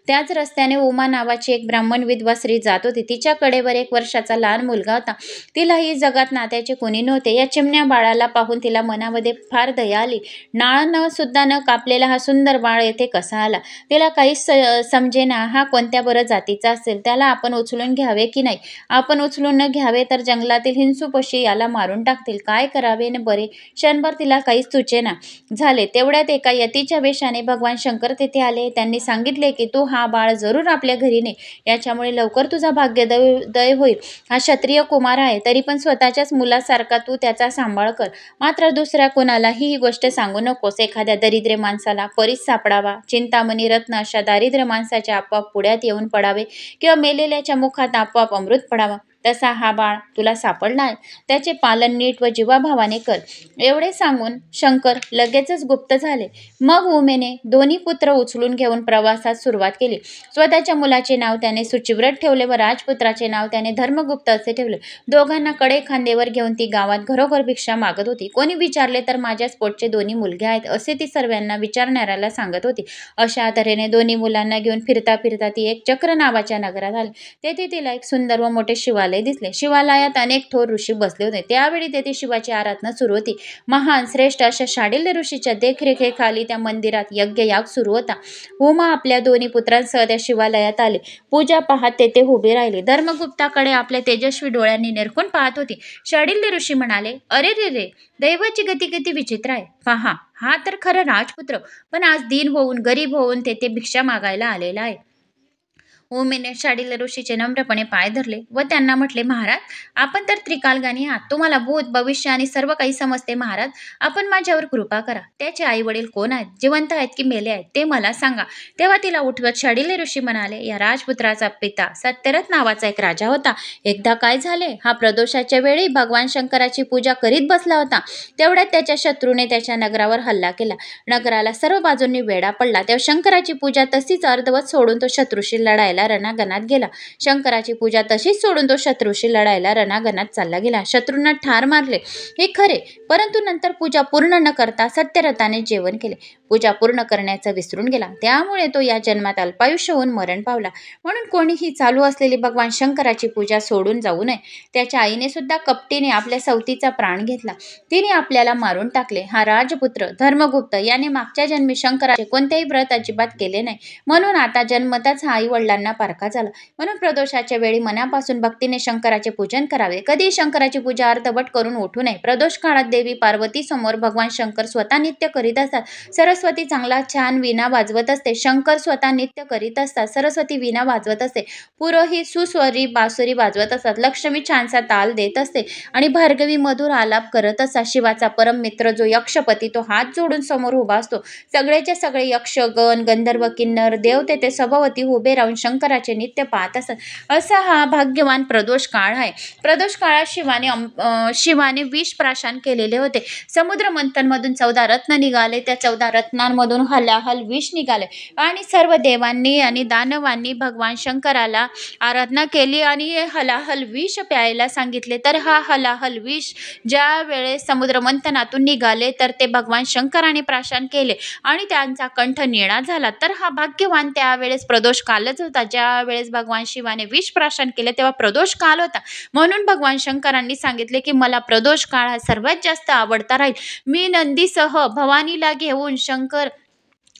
त्याच रस्त्याने उमा नावाची एक ब्राह्मण विधवा स्त्री जात होती. तिच्या कडेवर 1 वर्षाचा लहान मुलगा होता. तिलाही जगात नात्याचे कोणी नव्हते. या चिमण्या बाळाला पाहून तिला मनामध्ये फार दया आली. नाळ सुद्धा न कापलेला हा सुंदर बाळ येथे कसा आला? तिला काहीच समजेना. हा कोणत्या बरं जातीचा असेल? त्याला आपण उचलून घ्यावे की नाही? आपण उचलून न घ्यावे तर जंगलातील हिंसू पक्षी याला मारून टाकतील. काय करावे न बरे? क्षणभर तिला काहीच सुचेना झाले. तेवढ्यात एका यतीच्या वेशाने भगवान शंकर तेथे आले. त्यांनी सांगितले की तू हा बाळ जरूर आपल्या घरी ने. याच्यामुळे लवकर तुझा भाग्योदय होईल. हा क्षत्रिय कुमार आहे, तरी पण स्वतःच्याच मुलासारखा तू त्याचा सांभाळ कर. मात्र दुसऱ्या कोणालाही ही गोष्ट सांगू नकोस. एखाद्या दरिद्र माणसाला परीस सापडावा. चिंतामणी, रत्न अशा दारिद्र्य माणसाच्या आपोआप पुढ्यात येऊन पडावे किंवा मेलेल्याच्या मुखात आपोआप अमृत पडावा. तसा हा बाळ तुला सापडला आहे. त्याचे पालन नीट व जीवाभावाने कर. एवढे सांगून शंकर लगेचच गुप्त झाले. मग उमेने दोन्ही पुत्र उचलून घेऊन प्रवासात सुरुवात केली. स्वतःच्या मुलाचे नाव त्याने सुचिव्रत ठेवले व राजपुत्राचे नाव त्याने धर्मगुप्त असे ठेवले. दोघांना कडे खांदेवर घेऊन ती गावात घरोघर भिक्षा मागत होती. कोणी विचारले तर माझ्याच पोटचे दोन्ही मुलगे आहेत असे ती सर्वांना विचारणाऱ्याला सांगत होती. अशा तऱ्हेने दोन्ही मुलांना घेऊन फिरता फिरता ती एक चक्र नावाच्या नगरात आली. तेथे तिला एक सुंदर व मोठे शिवालय दिसले. शिवालयात अनेक थोर ऋषी बसले होते. त्यावेळी तेथे शिवाची आराधना सुरू होती. महान श्रेष्ठ अशा शांडिल्य ऋषीच्या देखरेखीखाली त्या मंदिरात यज्ञयाग सुरू होता. उमा आपल्या दोन्ही पुत्रांसह त्या शिवालयात आली. पूजा पाहत तेथे उभी राहिली. धर्मगुप्ताकडे आपल्या तेजस्वी डोळ्यांनी निरखून पाहत होती. शांडिल्य ऋषी म्हणाले, अरे रे रे, दैवाची गती किती विचित्र आहे. पहा, हा तर खरा राजपुत्र, पण आज दीन होऊन गरीब होऊन तेथे भिक्षा मागायला आलेला आहे. उमेने शांडिल्य ऋषीचे नम्रपणे पाय धरले व त्यांना म्हटले, महाराज, आपण तर त्रिकालज्ञानी आहात. तुम्हाला भूत भविष्य आणि सर्व काही समजते. महाराज, आपण माझ्यावर कृपा करा. त्याचे आई वडील कोण आहेत? जिवंत आहेत की मेले आहेत ते मला सांगा. तेव्हा तिला उठवत शांडिल्य ऋषी म्हणाले, या राजपुत्राचा पिता सत्यरथ नावाचा एक राजा होता. एकदा काय झाले, हा प्रदोषाच्या वेळी भगवान शंकराची पूजा करीत बसला होता. तेवढ्यात त्याच्या शत्रूने त्याच्या नगरावर हल्ला केला. नगराला सर्व बाजूंनी वेढा पडला. तेव्हा शंकराची पूजा तशीच अर्धवट सोडून तो शत्रूशी लढायला रणांगणात गेला. शंकराची पूजा तशीच सोडून तो शत्रूशी लढायला रणांगणात चालला गेला. शत्रूंना ठार मारले हे खरे, परंतु नंतर पूजा पूर्ण न करता सत्यरथाने जेवण केले. पूजा पूर्ण करण्याचं विसरून गेला. त्यामुळे तो या जन्मात अल्पायुष्य होऊन मरण पावला. म्हणून कोणीही चालू असलेली भगवान शंकराची पूजा सोडून जाऊ नये. त्याच्या आईने सुद्धा कपटीने आपल्या सवतीचा प्राण घेतला. तिने आपल्याला मारून टाकले. हा राजपुत्र धर्मगुप्त याने मागच्या जन्मी शंकराचे कोणतेही व्रत अजिबात केले नाही. म्हणून आता जन्मताच हा आई वडिलांना पारखा झाला. म्हणून प्रदोषाच्या वेळी मनापासून भक्तीने शंकराचे पूजन करावे. कधी शंकराची पूजा अर्धवट करून उठू नये. प्रदोष काळात देवी पार्वती समोर भगवान शंकर स्वतः नित्य करीत असतात. सरस्वती चांगला छान वीणा वाजवत असते. शंकर स्वतः नित्य करीत असतात. सरस्वती वीणा वाजवत असते. पुरोहित सुस्वरी बासुरी वाजवत असतात. लक्ष्मी छानसा ताल देत असते आणि भार्गवी मधुर आलाप करत असतात. शिवाचा परम मित्र जो यक्षपती तो हात जोडून समोर उभा असतो. सगळेचे सगळे यक्ष गण गंधर्व किन्नर देव तेथे सभोवती उभे राहून शंकराचे नित्य पाहत असतात. असा हा भाग्यवान प्रदोष काळ आहे. प्रदोष काळात शिवाने विष प्राशन केलेले होते. समुद्र मंथनमधून 14 रत्न निघाले. त्या 14 रत्नांमधून हलाहल विष निघाले आणि सर्व देवांनी आणि दानवांनी भगवान शंकराला आराधना केली आणि हलाहल विष प्यायला सांगितले. तर हा हलाहल विष ज्या वेळेस समुद्र मंथनातून निघाले तर ते भगवान शंकराने प्राशन केले आणि त्यांचा कंठ निळा झाला. तर हा भाग्यवान त्यावेळेस प्रदोष कालच होता. ज्या वेळेस भगवान शिवाने विष प्राशन केले तेव्हा प्रदोष काल होता. म्हणून भगवान शंकरांनी सांगितले की मला प्रदोष काळ हा सर्वात जास्त आवडता राहील. मी नंदीसह भवानीला घेऊन शंकर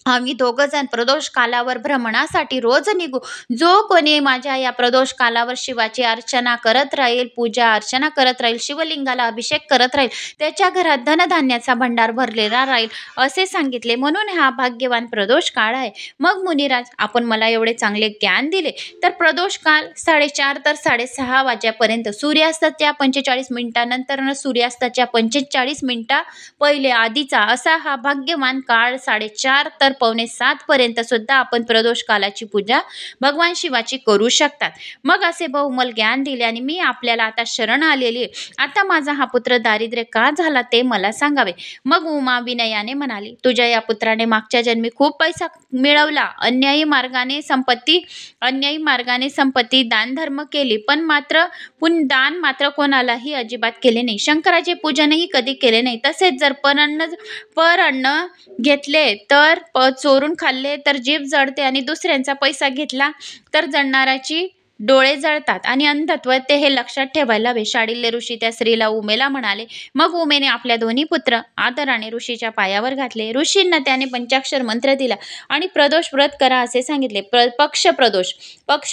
आम्ही दोघंजण प्रदोष कालावर भ्रमणासाठी रोज निघू. जो कोणी माझ्या या प्रदोष कालावर शिवाची अर्चना करत राहील, पूजा अर्चना करत राहील, शिवलिंगाला अभिषेक करत राहील, त्याच्या घरात धनधान्याचा भंडार भरलेला राहील असे सांगितले. म्हणून हा भाग्यवान प्रदोष काळ आहे. मग मुनिराज, आपण मला एवढे चांगले ज्ञान दिले तर प्रदोष काल 4:30 तर 6:30 वाजेपर्यंत, सूर्यास्ताच्या 45 मिनिटानंतर सूर्यास्ताच्या 45 मिनिटा पहिले आधीचा असा हा भाग्यवान काळ 4:30 तर 6:45 पर्यंत सुद्धा आपण प्रदोष कालाची पूजा भगवान शिवाची करू शकतात. मग असे बहुमल ज्ञान दिले आणि मी आपल्याला आता शरण आलेली. आता माझा हा पुत्र दारिद्र्य का झाला ते मला सांगावे. मग उमा विनयाने म्हणाली, तुझ्या या पुत्राने मागच्या जन्मी खूप पैसा मिळवला. अन्यायी मार्गाने संपत्ती दान धर्म केली, पण दान मात्र कोणालाही अजिबात केले नाही. शंकराचे पूजनही कधी केले नाही. तसेच जर पर अन्न घेतले तर चोरून खाल्ले तर जीभ जळते आणि दुसऱ्यांचा पैसा घेतला तर जळणाराची डोळे जळतात आणि अंधत्व ते हे लक्षात ठेवायला हवे. शांडिल्य ऋषी त्या स्त्रीला उमेला म्हणाले. मग उमेने आपल्या दोन्ही पुत्र आदराने ऋषीच्या पायावर घातले. ऋषींना त्याने पंचाक्षर मंत्र दिला आणि प्रदोष व्रत करा असे सांगितले. पक्ष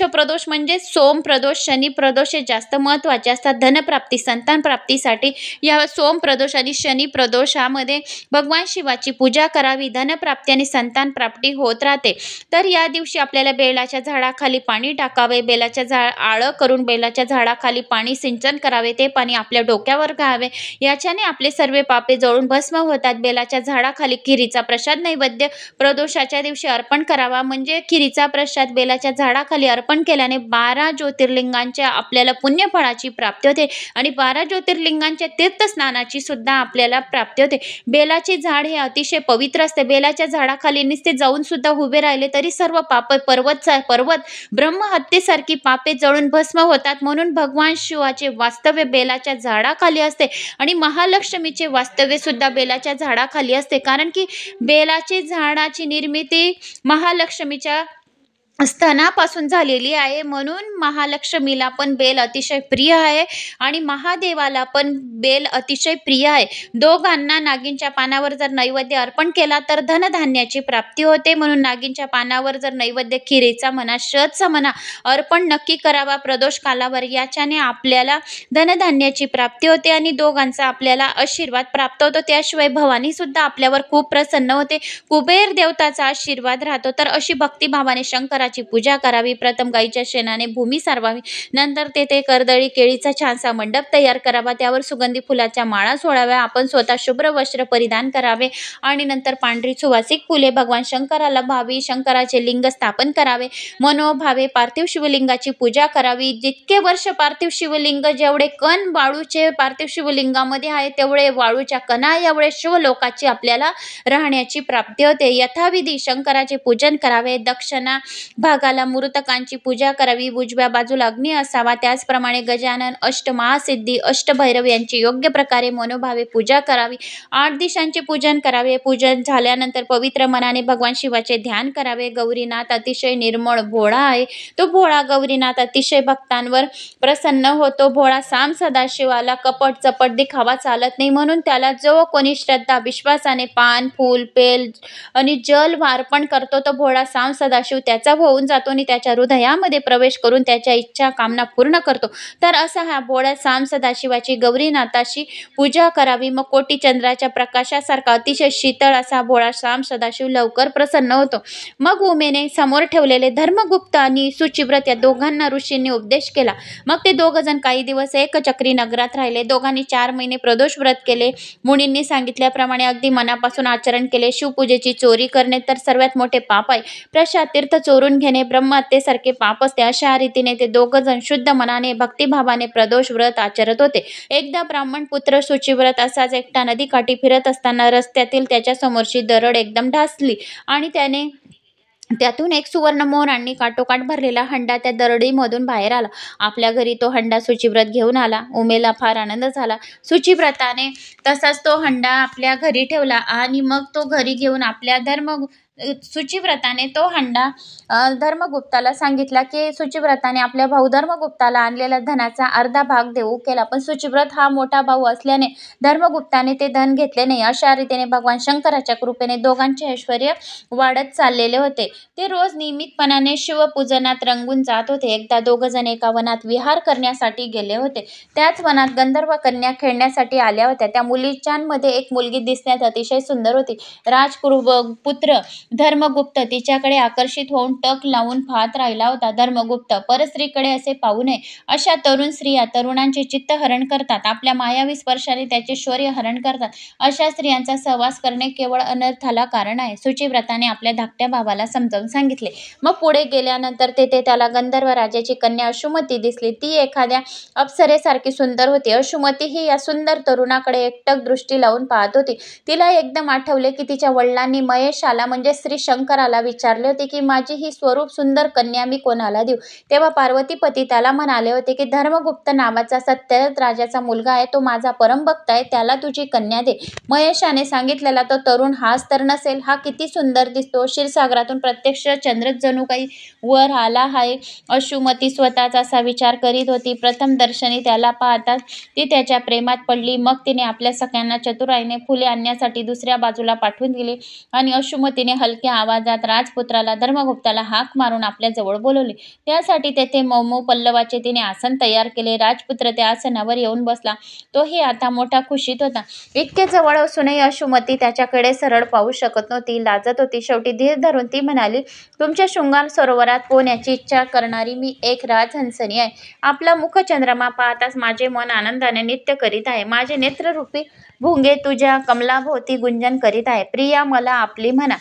प्रदोष म्हणजे सोम प्रदोष, शनी प्रदोष हे जास्त महत्त्वाचे असतात धनप्राप्ती संतान प्राप्तीसाठी. या सोम प्रदोष आणि शनी प्रदोषामध्ये भगवान शिवाची पूजा करावी, धनप्राप्ती आणि संतान प्राप्ती होत राहते. तर या दिवशी आपल्याला बेलाच्या झाडाखाली पाणी टाकावे, बेलाच्या आळं करून बेलाच्या झाडाखाली पाणी सिंचन करावे, ते पाणी आपल्या डोक्यावर घ्यावे. याच्याने आपले सर्व पापे जळून भस्म होतात. बेलाच्या झाडाखाली खिरीचा प्रसाद नैवेद्य प्रदोषाच्या दिवशी अर्पण करावा. म्हणजे खिरीचा प्रसाद बेलाच्या झाडाखाली अर्पण केल्याने 12 ज्योतिर्लिंगांच्या आपल्याला पुण्यफळाची प्राप्ती होते आणि 12 ज्योतिर्लिंगांच्या तीर्थस्नानाची सुद्धा आपल्याला प्राप्ती होते. बेलाचे झाड हे अतिशय पवित्र असते. बेलाच्या झाडाखाली नुसते जाऊन सुद्धा उभे राहिले तरी सर्व पाप पर्वत ब्रह्महत्येसारखी पापे जळून भस्म होतात. म्हणून भगवान शिवाचे वास्तव्य बेलाच्या झाडाखाली असते आणि महालक्ष्मीचे वास्तव्य सुद्धा बेलाच्या झाडाखाली असते. कारण की बेलाचे झाडाची निर्मिती महालक्ष्मीच्या स्तनापासून झालेली आहे. म्हणून महालक्ष्मीला पण बेल अतिशय प्रिय आहे आणि महादेवाला पण बेल अतिशय प्रिय आहे. दोघांना नागिनच्या पानावर जर नैवेद्य अर्पण केला तर धनधान्याची प्राप्ती होते. म्हणून नागिनच्या पानावर जर नैवेद्य खिरीचा म्हणा, शतचा म्हणा, अर्पण नक्की करावा प्रदोष कालावर. याच्याने आपल्याला धनधान्याची प्राप्ती होते आणि दोघांचा आपल्याला आशीर्वाद प्राप्त होतो. त्याशिवाय भवानी सुद्धा आपल्यावर खूप प्रसन्न होते. कुबेर देवताचा आशीर्वाद राहतो. तर अशी भक्तिभावाने शंकराची पूजा करावी. प्रथम गाईच्या शेणाने भूमी सारवावी, नंतर तेथे कर्दळी केळीचा छानसा मंडप तयार करावा, त्यावर सुगंधी फुलाच्या माळा सोडाव्या, आपण स्वतः शुभ्र वस्त्र परिधान करावे आणि नंतर पांढरी सुवासिक फुले भगवान शंकराला भावी. शंकराचे लिंग स्थापन करावे, मनोभावे पार्थिव शिवलिंगाची पूजा करावी. जितके वर्ष पार्थिव शिवलिंग, जेवढे कण वाळूचे पार्थिव शिवलिंगामध्ये आहे तेवढे वाळूच्या कणा एवढे शिवलोकाची आपल्याला राहण्याची प्राप्ती होते. यथाविधी शंकराचे पूजन करावे. दक्षिणा भागाला मूर्तकांची पूजा करावी, उजव्या बाजूला अग्नी असावा. त्याचप्रमाणे गजानन, अष्टमहासिद्धी, अष्टभैरव यांची योग्य प्रकारे मनोभावे पूजा करावी. 8 दिशांचे पूजन करावे. पूजन झाल्यानंतर पवित्र मनाने भगवान शिवाचे ध्यान करावे. गौरीनाथ अतिशय निर्मळ भोळा आहे. तो भोळा गौरीनाथ अतिशय भक्तांवर प्रसन्न होतो. भोळा साम सदाशिवाला कपट चपट दिखावा चालत नाही. म्हणून त्याला जो कोणी श्रद्धा विश्वासाने पान, फूल, पेल आणि जल अर्पण करतो तो भोळा साम सदाशिव त्याचा होऊन जातो आणि त्याच्या हृदयामध्ये प्रवेश करून त्याच्या इच्छा कामना पूर्ण करतो. तर असा हा भोळा साम सदाशिवाची गौरीनाथाची पूजा करावी. मग कोटी चंद्राच्या प्रकाशासारखा अतिशय शीतळ असा भोळा साम सदाशिव लवकर प्रसन्न होतो. मग उमेने समोर ठेवलेले धर्मगुप्त आणि सुचिव्रत या दोघांना ऋषींनी उपदेश केला. मग ते दोघजण काही दिवस एकचक्री नगरात राहिले. दोघांनी 4 महिने प्रदोष व्रत केले. मुनींनी सांगितल्याप्रमाणे अगदी मनापासून आचरण केले. शिवपूजेची चोरी करणे तर सर्वात मोठे पाप आहे. प्रसाद तीर्थ चोरून घेणे ब्रह्महत्येसारखे पाप असते. अशा रीतीने ते दोघजण शुद्ध मनाने भक्तिभावाने प्रदोष व्रत आचरत होते. एकदा ब्राह्मण पुत्र सुचिव्रत असाच एकटा नदीकाठी फिरत असताना रस्त्यातील त्याच्या समोरची दरड एकदम ढासली आणि त्यातून एक सुवर्ण मोरांनी काठोकाठ भरलेला हंडा त्या दरडीमधून बाहेर आला. आपल्या घरी तो हंडा सुचिव्रत घेऊन आला. उमेला फार आनंद झाला. सुचिव्रताने तसाच तो हंडा आपल्या घरी ठेवला आणि मग तो घरी घेऊन सुचिव्रताने तो हंडा धर्मगुप्ताला सांगितला की सुचिव्रताने आपल्या भाऊ धर्मगुप्ताला आणलेल्या धनाचा अर्धा भाग देऊ केला. पण सुचिव्रत हा मोठा भाऊ असल्याने धर्मगुप्ताने ते धन घेतले नाही. अशा रीतीने भगवान शंकराच्या कृपेने दोघांचे ऐश्वर्य वाढत चाललेले होते. ते रोज नियमितपणाने शिवपूजनात रंगून जात होते. एकदा दोघजण एका वनात विहार करण्यासाठी गेले होते. त्याच वनात गंधर्व कन्या खेळण्यासाठी आल्या होत्या. त्या मुलींच्यामध्ये एक मुलगी दिसण्यात अतिशय सुंदर होती. पुत्र धर्मगुप्त तिच्याकडे आकर्षित होऊन टक लावून पाहत राहिला होता. धर्मगुप्त परस्त्रीकडे असे पाहू नये. अशा तरुण स्त्रिया तरुणांचे चित्त हरण करतात. आपल्या मायावी स्पर्शाने त्याचे शौर्य हरण करतात. अशा स्त्रियांचा सहवास करणे केवळ अनर्थाला कारण आहे. सुचिव्रताने आपल्या धाकट्या भावाला समजावून सांगितले. मग पुढे गेल्यानंतर तेथे त्याला गंधर्व राजाची कन्या अशुमती दिसली. ती एखाद्या अप्सरेसारखी सुंदर होती. अशुमती ही या सुंदर तरुणाकडे एकटक दृष्टी लावून पाहत होती. तिला एकदम आठवले की तिच्या वडिलांनी महेशाला म्हणजे श्री शंकराला विचारले होते की माझी ही स्वरूप सुंदर कन्या मी कोणाला देऊ. तेव्हा पार्वतीपती त्याला म्हणाले होते की धर्मगुप्त नावाचा सत्यरथ राजाचा मुलगा आहे, तो माझा परमभक्त आहे, त्याला तुझी कन्या दे. महेशाने सांगितलेला तो तरुण हाच तर नसेल? हा किती सुंदर दिसतो. क्षीरसागरातून प्रत्यक्ष चंद्रच जणू काही वर आला आहे. अश्रुमती स्वतःच असा विचार करीत होती. प्रथम दर्शनी त्याला पाहताच ती त्याच्या प्रेमात पडली. मग तिने आपल्या सख्यांना चतुराईने फुले आणण्यासाठी दुसऱ्या बाजूला पाठवून दिले आणि अश्रुमतीने हलक्या आवाजात राजपुत्राला धर्मगुप्ताला हाक मारून आपल्या जवळ बोलवले. त्यासाठी तेथे मऊ पल्लवाचे तिने आसन तयार केले. राजपुत्र त्या आसनावर येऊन बसला. तोही आता मोठा खुशीत होता. इतके जवळ असूनही अश्रुमती त्याच्याकडे सरळ पाहू शकत नव्हती, लाजत होती. शेवटी धीर धरून ती म्हणाली, तुमच्या शृंगार सरोवरात पोहण्याची इच्छा करणारी मी एक राजहंसनी आहे. आपला मुखचंद्रमा पाहताच माझे मन आनंदाने नृत्य करीत आहे. माझे नेत्ररूपी भुंगे तुझ्या कमलाभोवती गुंजन करीत आहे. प्रिया, मला आपली म्हणा.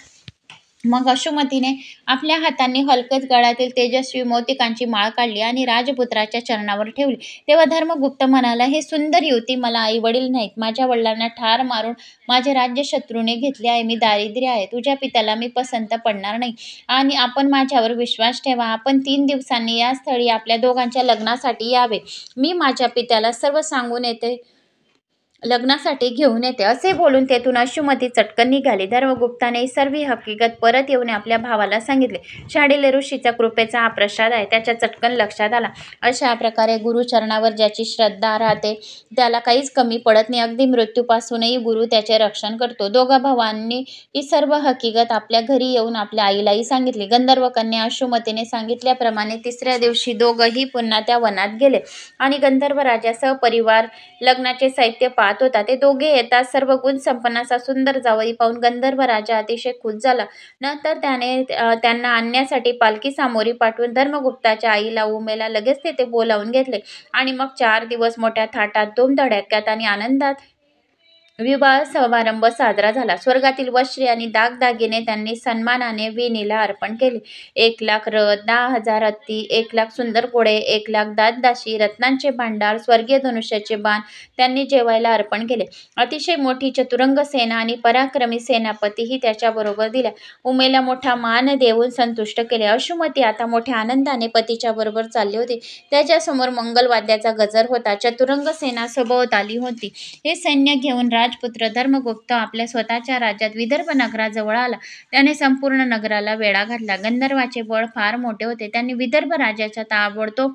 मग अश्रुमतीने आपल्या हातांनी हलकेच गळ्यातील तेजस्वी मोतिकांची माळ काढली आणि राजपुत्राच्या चरणावर ठेवली. तेव्हा धर्मगुप्त म्हणाला, हे सुंदर युवती, मला आई वडील नाहीत. माझ्या वडिलांना ठार मारून माझे राज्य शत्रूने घेतले आहे. मी दारिद्र्य आहे. तुझ्या पित्याला मी पसंत पडणार नाही आणि आपण माझ्यावर विश्वास ठेवा. आपण 3 दिवसांनी या स्थळी आपल्या दोघांच्या लग्नासाठी यावे. मी माझ्या पित्याला सर्व सांगून येते, लग्नासाठी घेऊन येते. असे बोलून तेथून अश्रुमती चटकन निघाली. धर्मगुप्ताने सर्व हकीकत परत येऊन आपल्या भावाला सांगितले. शांडिल्य ऋषीचा कृपेचा हा प्रसाद आहे, त्याच्या चटकन लक्षात आला. अशा प्रकारे गुरुचरणावर ज्याची श्रद्धा राहते त्याला काहीच कमी पडत नाही. अगदी मृत्यूपासूनही गुरु त्याचे रक्षण करतो. दोघा भावांनी ही सर्व हकीकत आपल्या घरी येऊन आपल्या आईलाही सांगितली. गंधर्व कन्या अश्रुमतीने सांगितल्याप्रमाणे तिसऱ्या दिवशी दोघंही पुन्हा त्या वनात गेले आणि गंधर्व राजा सहपरिवार लग्नाचे साहित्य पाहत होता. ते दोघे येतात सर्व गुण संपन्न असा सुंदर जावई पाहून गंधर्व राजा अतिशय खुश झाला. नंतर त्याने त्यांना आणण्यासाठी पालखी सामोरी पाठवून धर्मगुप्ताच्या आईला उमेला लगेच तेथे बोलावून घेतले आणि मग 4 दिवस मोठ्या थाटात, धूमधडाक्यात आणि आनंदात विवाह समारंभ साजरा झाला. स्वर्गातील वस्त्रे आणि दागदागिने त्यांनी सन्मानाने विणीला अर्पण केले. 1,00,000 रथ, 10,000 हत्ती, 1,00,000 सुंदर घोडे, 1,00,000 दासदासी, रत्नांचे भांडार, स्वर्गीय धनुष्याचे बाण त्यांनी जेवायला अर्पण केले. अतिशय मोठी चतुरंग सेना आणि पराक्रमी सेनापतीही त्याच्याबरोबर दिल्या. उमेला मोठा मान देऊन संतुष्ट केले. अश्रुमती आता मोठ्या आनंदाने पतीच्या बरोबर चालली होती. त्याच्यासमोर मंगलवाद्याचा गजर होता. चतुरंग सेना सभोवताली होती. हे सैन्य घेऊन राजपुत्र धर्मगुप्त आपल्या स्वतःच्या राज्यात विदर्भ नगराजवळ आला. त्याने संपूर्ण नगराला वेढा घातला. गंधर्वाचे बळ फार मोठे होते. त्यांनी विदर्भ राजाचा ताबडतोब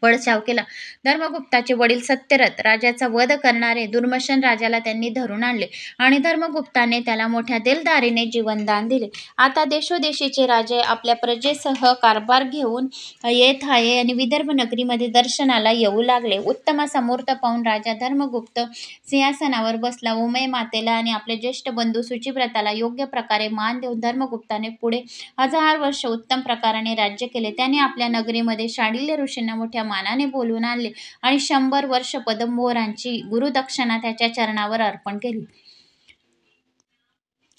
बळचाव केला. धर्मगुप्ताचे वडील सत्यरथ राजाचा वध करणारे दुर्मशन राजाला त्यांनी धरून आणले आणि धर्मगुप्ताने त्याला मोठ्या दिलदारीने जीवनदान दिले. आता देशोदेशीचे राजे आपल्या प्रजेसह कारभार घेऊन येत आहे आणि विदर्भ नगरीमध्ये दर्शनाला येऊ लागले. उत्तम असा मुहूर्त पाहून राजा धर्मगुप्त सिंहासनावर बसला. उमय मातेला आणि आपले ज्येष्ठ बंधू शुचिव्रताला योग्य प्रकारे मान देऊन धर्मगुप्ताने पुढे 1000 वर्ष उत्तम प्रकाराने राज्य केले. त्याने आपल्या नगरीमध्ये शांडिल्य ऋषींना मोठ्या मानाने बोलवून आणले आणि 100 वर्ष पद्मोहरांची गुरुदक्षिणा त्याच्या चरणावर अर्पण केली.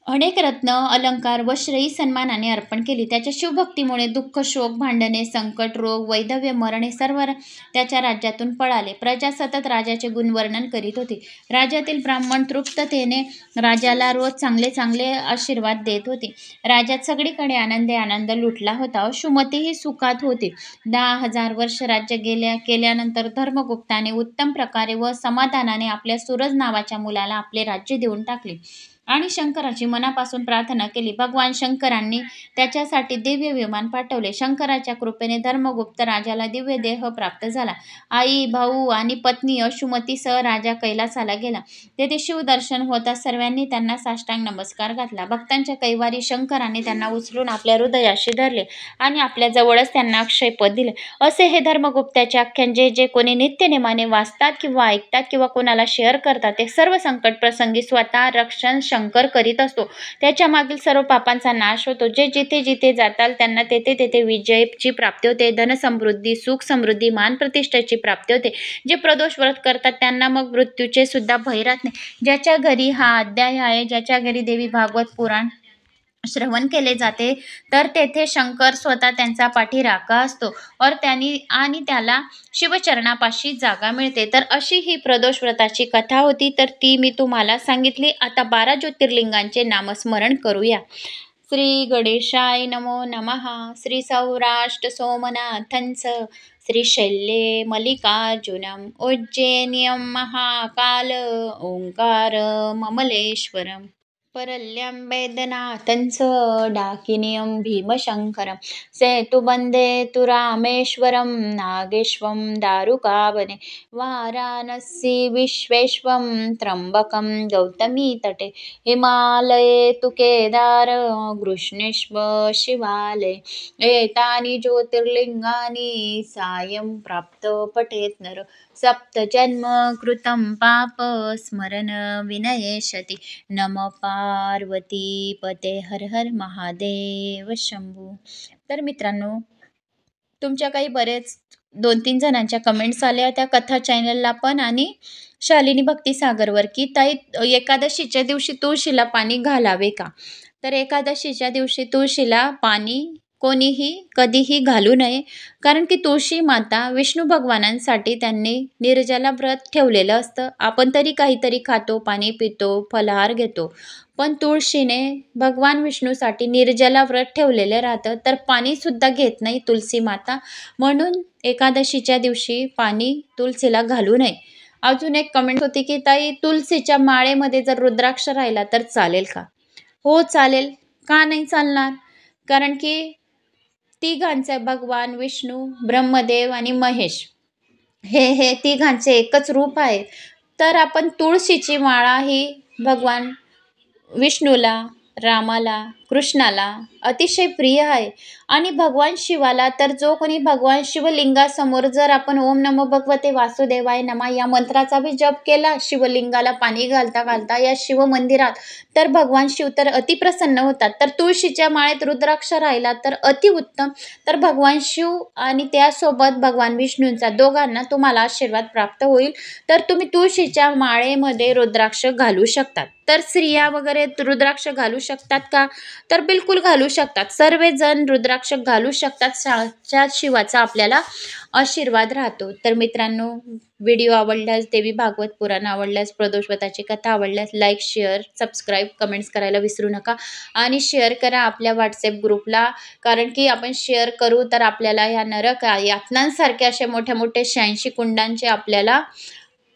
अनेक रत्न, अलंकार, वस्त्रही सन्मानाने अर्पण केली. त्याच्या शिवभक्तीमुळे दुःख, शोक, भांडणे, संकट, रोग, वैधव्य, मरण हे सर्व त्याच्या राज्यातून पळाले. प्रजा सतत राजाचे गुणवर्णन करीत होती. राज्यातील ब्राह्मण तृप्ततेने राजाला रोज चांगले चांगले आशीर्वाद देत होते. राज्यात सगळीकडे आनंद लुटला होता. अश्रुमतीही सुखात होती. 10,000 वर्ष राज्य केल्यानंतर धर्मगुप्ताने उत्तम प्रकारे व समाधानाने आपल्या सूरज नावाच्या मुलाला आपले राज्य देऊन टाकले आणि शंकराची मनापासून प्रार्थना केली. भगवान शंकरांनी त्याच्यासाठी दिव्य विमान पाठवले. शंकराच्या कृपेने धर्मगुप्त राजाला दिव्य देह प्राप्त झाला. आई, भाऊ आणि पत्नी अश्रुमतीसह राजा कैलासाला गेला. तेथे शिवदर्शन होताच सर्वांनी त्यांना साष्टांग नमस्कार घातला. भक्तांच्या कैवारी शंकरांनी त्यांना उचलून आपल्या हृदयाशी धरले आणि आपल्या जवळच त्यांना अक्षयपद दिले. असे हे धर्मगुप्ताचे आख्यान जे कोणी नित्यनेमाने वाचतात किंवा ऐकतात किंवा कोणाला शेअर करतात ते सर्व संकट प्रसंगी स्वतः रक्षण शंकर करीत असतो. त्याच्या मागील सर्व पापांचा नाश होतो. जे जिथे जिथे जातात त्यांना तेथे तेथे विजयाची प्राप्ती होते. धनसमृद्धी, सुख समृद्धी, मान प्रतिष्ठेची प्राप्ती होते. जे प्रदोष व्रत करतात त्यांना मग मृत्यूचे सुद्धा भय राहत नाही. ज्याच्या घरी हा अध्याय आहे, ज्याच्या घरी देवी भागवत पुराण श्रवण केले जाते तर तेथे शंकर स्वतः त्यांचा पाठीराखा असतो आणि त्याला शिवचरणापाशी जागा मिळते. तर अशी ही प्रदोष व्रताची कथा होती, तर ती मी तुम्हाला सांगितली. आता 12 ज्योतिर्लिंगांचे नामस्मरण करूया. श्री गणेशाय नमो नमः. श्री सौराष्ट्र सोमनाथंच श्रीशैल्ये मल्लिकार्जुनम् उज्जैन्यं महाकाल ओंकार ममलेश्वरम् परल्यं वैद्यनाथंच डाकिनीयं भीमशंकरं सेतुबन्धे तु रामेश्वरं नागेश्वं दारुकावने वाराणसी विश्वेश्वं त्र्यंबकं गौतमीतटे हिमालये तु केदार कृष्णेश्वर शिवालये एतानि ज्योतिर्लिंगानि सायं प्राप्तो पठेत् नर सप्तजन्म कृतं पाप स्मरण विनयेशति नम पार्वती पते हर हर महादेव शंभू. तर मित्रांनो, तुमच्या काही बरेच 2-3 जणांच्या कमेंट्स आल्या त्या कथा चॅनलला पण आणि शालिनी भक्ती सागरवर की ताई एकादशीच्या दिवशी तुळशीला पाणी घालावे का. तर एकादशीच्या दिवशी तुळशीला पाणी कोणीही कधीही घालू नये, कारण की तुळशी माता विष्णू भगवानांसाठी त्यांनी निर्जला व्रत ठेवलेलं असतं. आपण तरी काहीतरी खातो, पाणी पितो, फलाहार घेतो, पण तुळशीने भगवान विष्णूसाठी निर्जला व्रत ठेवलेलं राहतं, तर पाणीसुद्धा घेत नाही तुलसी माता. म्हणून एकादशीच्या दिवशी पाणी तुळशीला घालू नये. अजून एक कमेंट होती की ताई तुलसीच्या माळेमध्ये जर रुद्राक्ष राहिला तर चालेल का. हो चालेल, का नाही चालणार, कारण की तिघांचे भगवान विष्णू, ब्रह्मदेव आणि महेश हे तिघांचे एकच रूप आहे. तर आपण तुळशीची माळा ही भगवान विष्णूला, रामाला, कृष्णाला अतिशय प्रिय आहे. आणि भगवान शिवाला तर जो कोणी भगवान शिवलिंगासमोर जर आपण ओम नमो भगवते वासुदेवाय नमः या मंत्राचा भी जप केला शिवलिंगाला पाणी घालता घालता या शिव मंदिरात, तर भगवान शिव तर अतिप्रसन्न होतात. तर तुळशीच्या माळेत रुद्राक्ष राहिला तर अतिउत्तम. तर भगवान शिव आणि त्यासोबत भगवान विष्णूंचा दोघांना तुम्हाला आशीर्वाद प्राप्त होईल. तर तुम्ही तुळशीच्या माळेमध्ये रुद्राक्ष घालू शकतात. तर स्त्रिया वगैरे रुद्राक्ष घालू शकतात का, तर बिलकुल घालू शकतात. सर्वजण रुद्राक्ष घालू शकतात. साक्षात शिवाचा आपल्याला आशीर्वाद राहतो. तर मित्रांनो, व्हिडिओ आवडल्यास, देवी भागवत पुराण आवडल्यास, प्रदोषव्रताची कथा आवडल्यास लाईक, शेअर, सबस्क्राईब, कमेंट्स करायला विसरू नका. आणि शेअर करा आपल्या व्हॉट्सॲप ग्रुपला, कारण की आपण शेअर करू तर आपल्याला ह्या नरक यातनांसारखे असे मोठे मोठे 86 कुंडांचे आपल्याला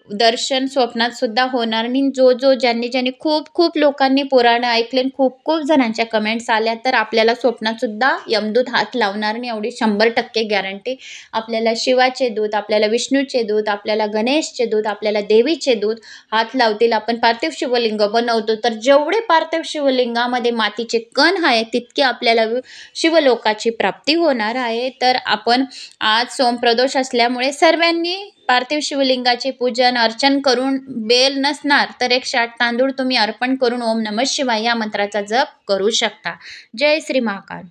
दर्शन स्वप्नात सुद्धा होणार नाही. ज्यांनी खूप लोकांनी पुराण ऐकले, खूप जणांच्या कमेंट्स आल्या, तर आपल्याला स्वप्नात सुद्धा यमदूत हात लावणार नाही, एवढी 100% गॅरंटी. आपल्याला शिवाचे दूत, आपल्याला विष्णूचे दूत, आपल्याला गणेशचे दूत, आपल्याला देवीचे दूत हात लावतील. आपण पार्थिव शिवलिंग बनवतो, तर जेवढे पार्थिव शिवलिंगामध्ये मातीचे कण आहे तितके आपल्याला शिवलोकाची प्राप्ती होणार आहे. तर आपण आज सोमप्रदोष असल्यामुळे सर्वांनी पार्थिव शिवलिंगाचे पूजन अर्चन करून, बेल नसणार तर 108 तांदूळ तुम्ही अर्पण करून ओम नमः शिवाय या मंत्राचा जप करू शकता. जय श्री महाकाल.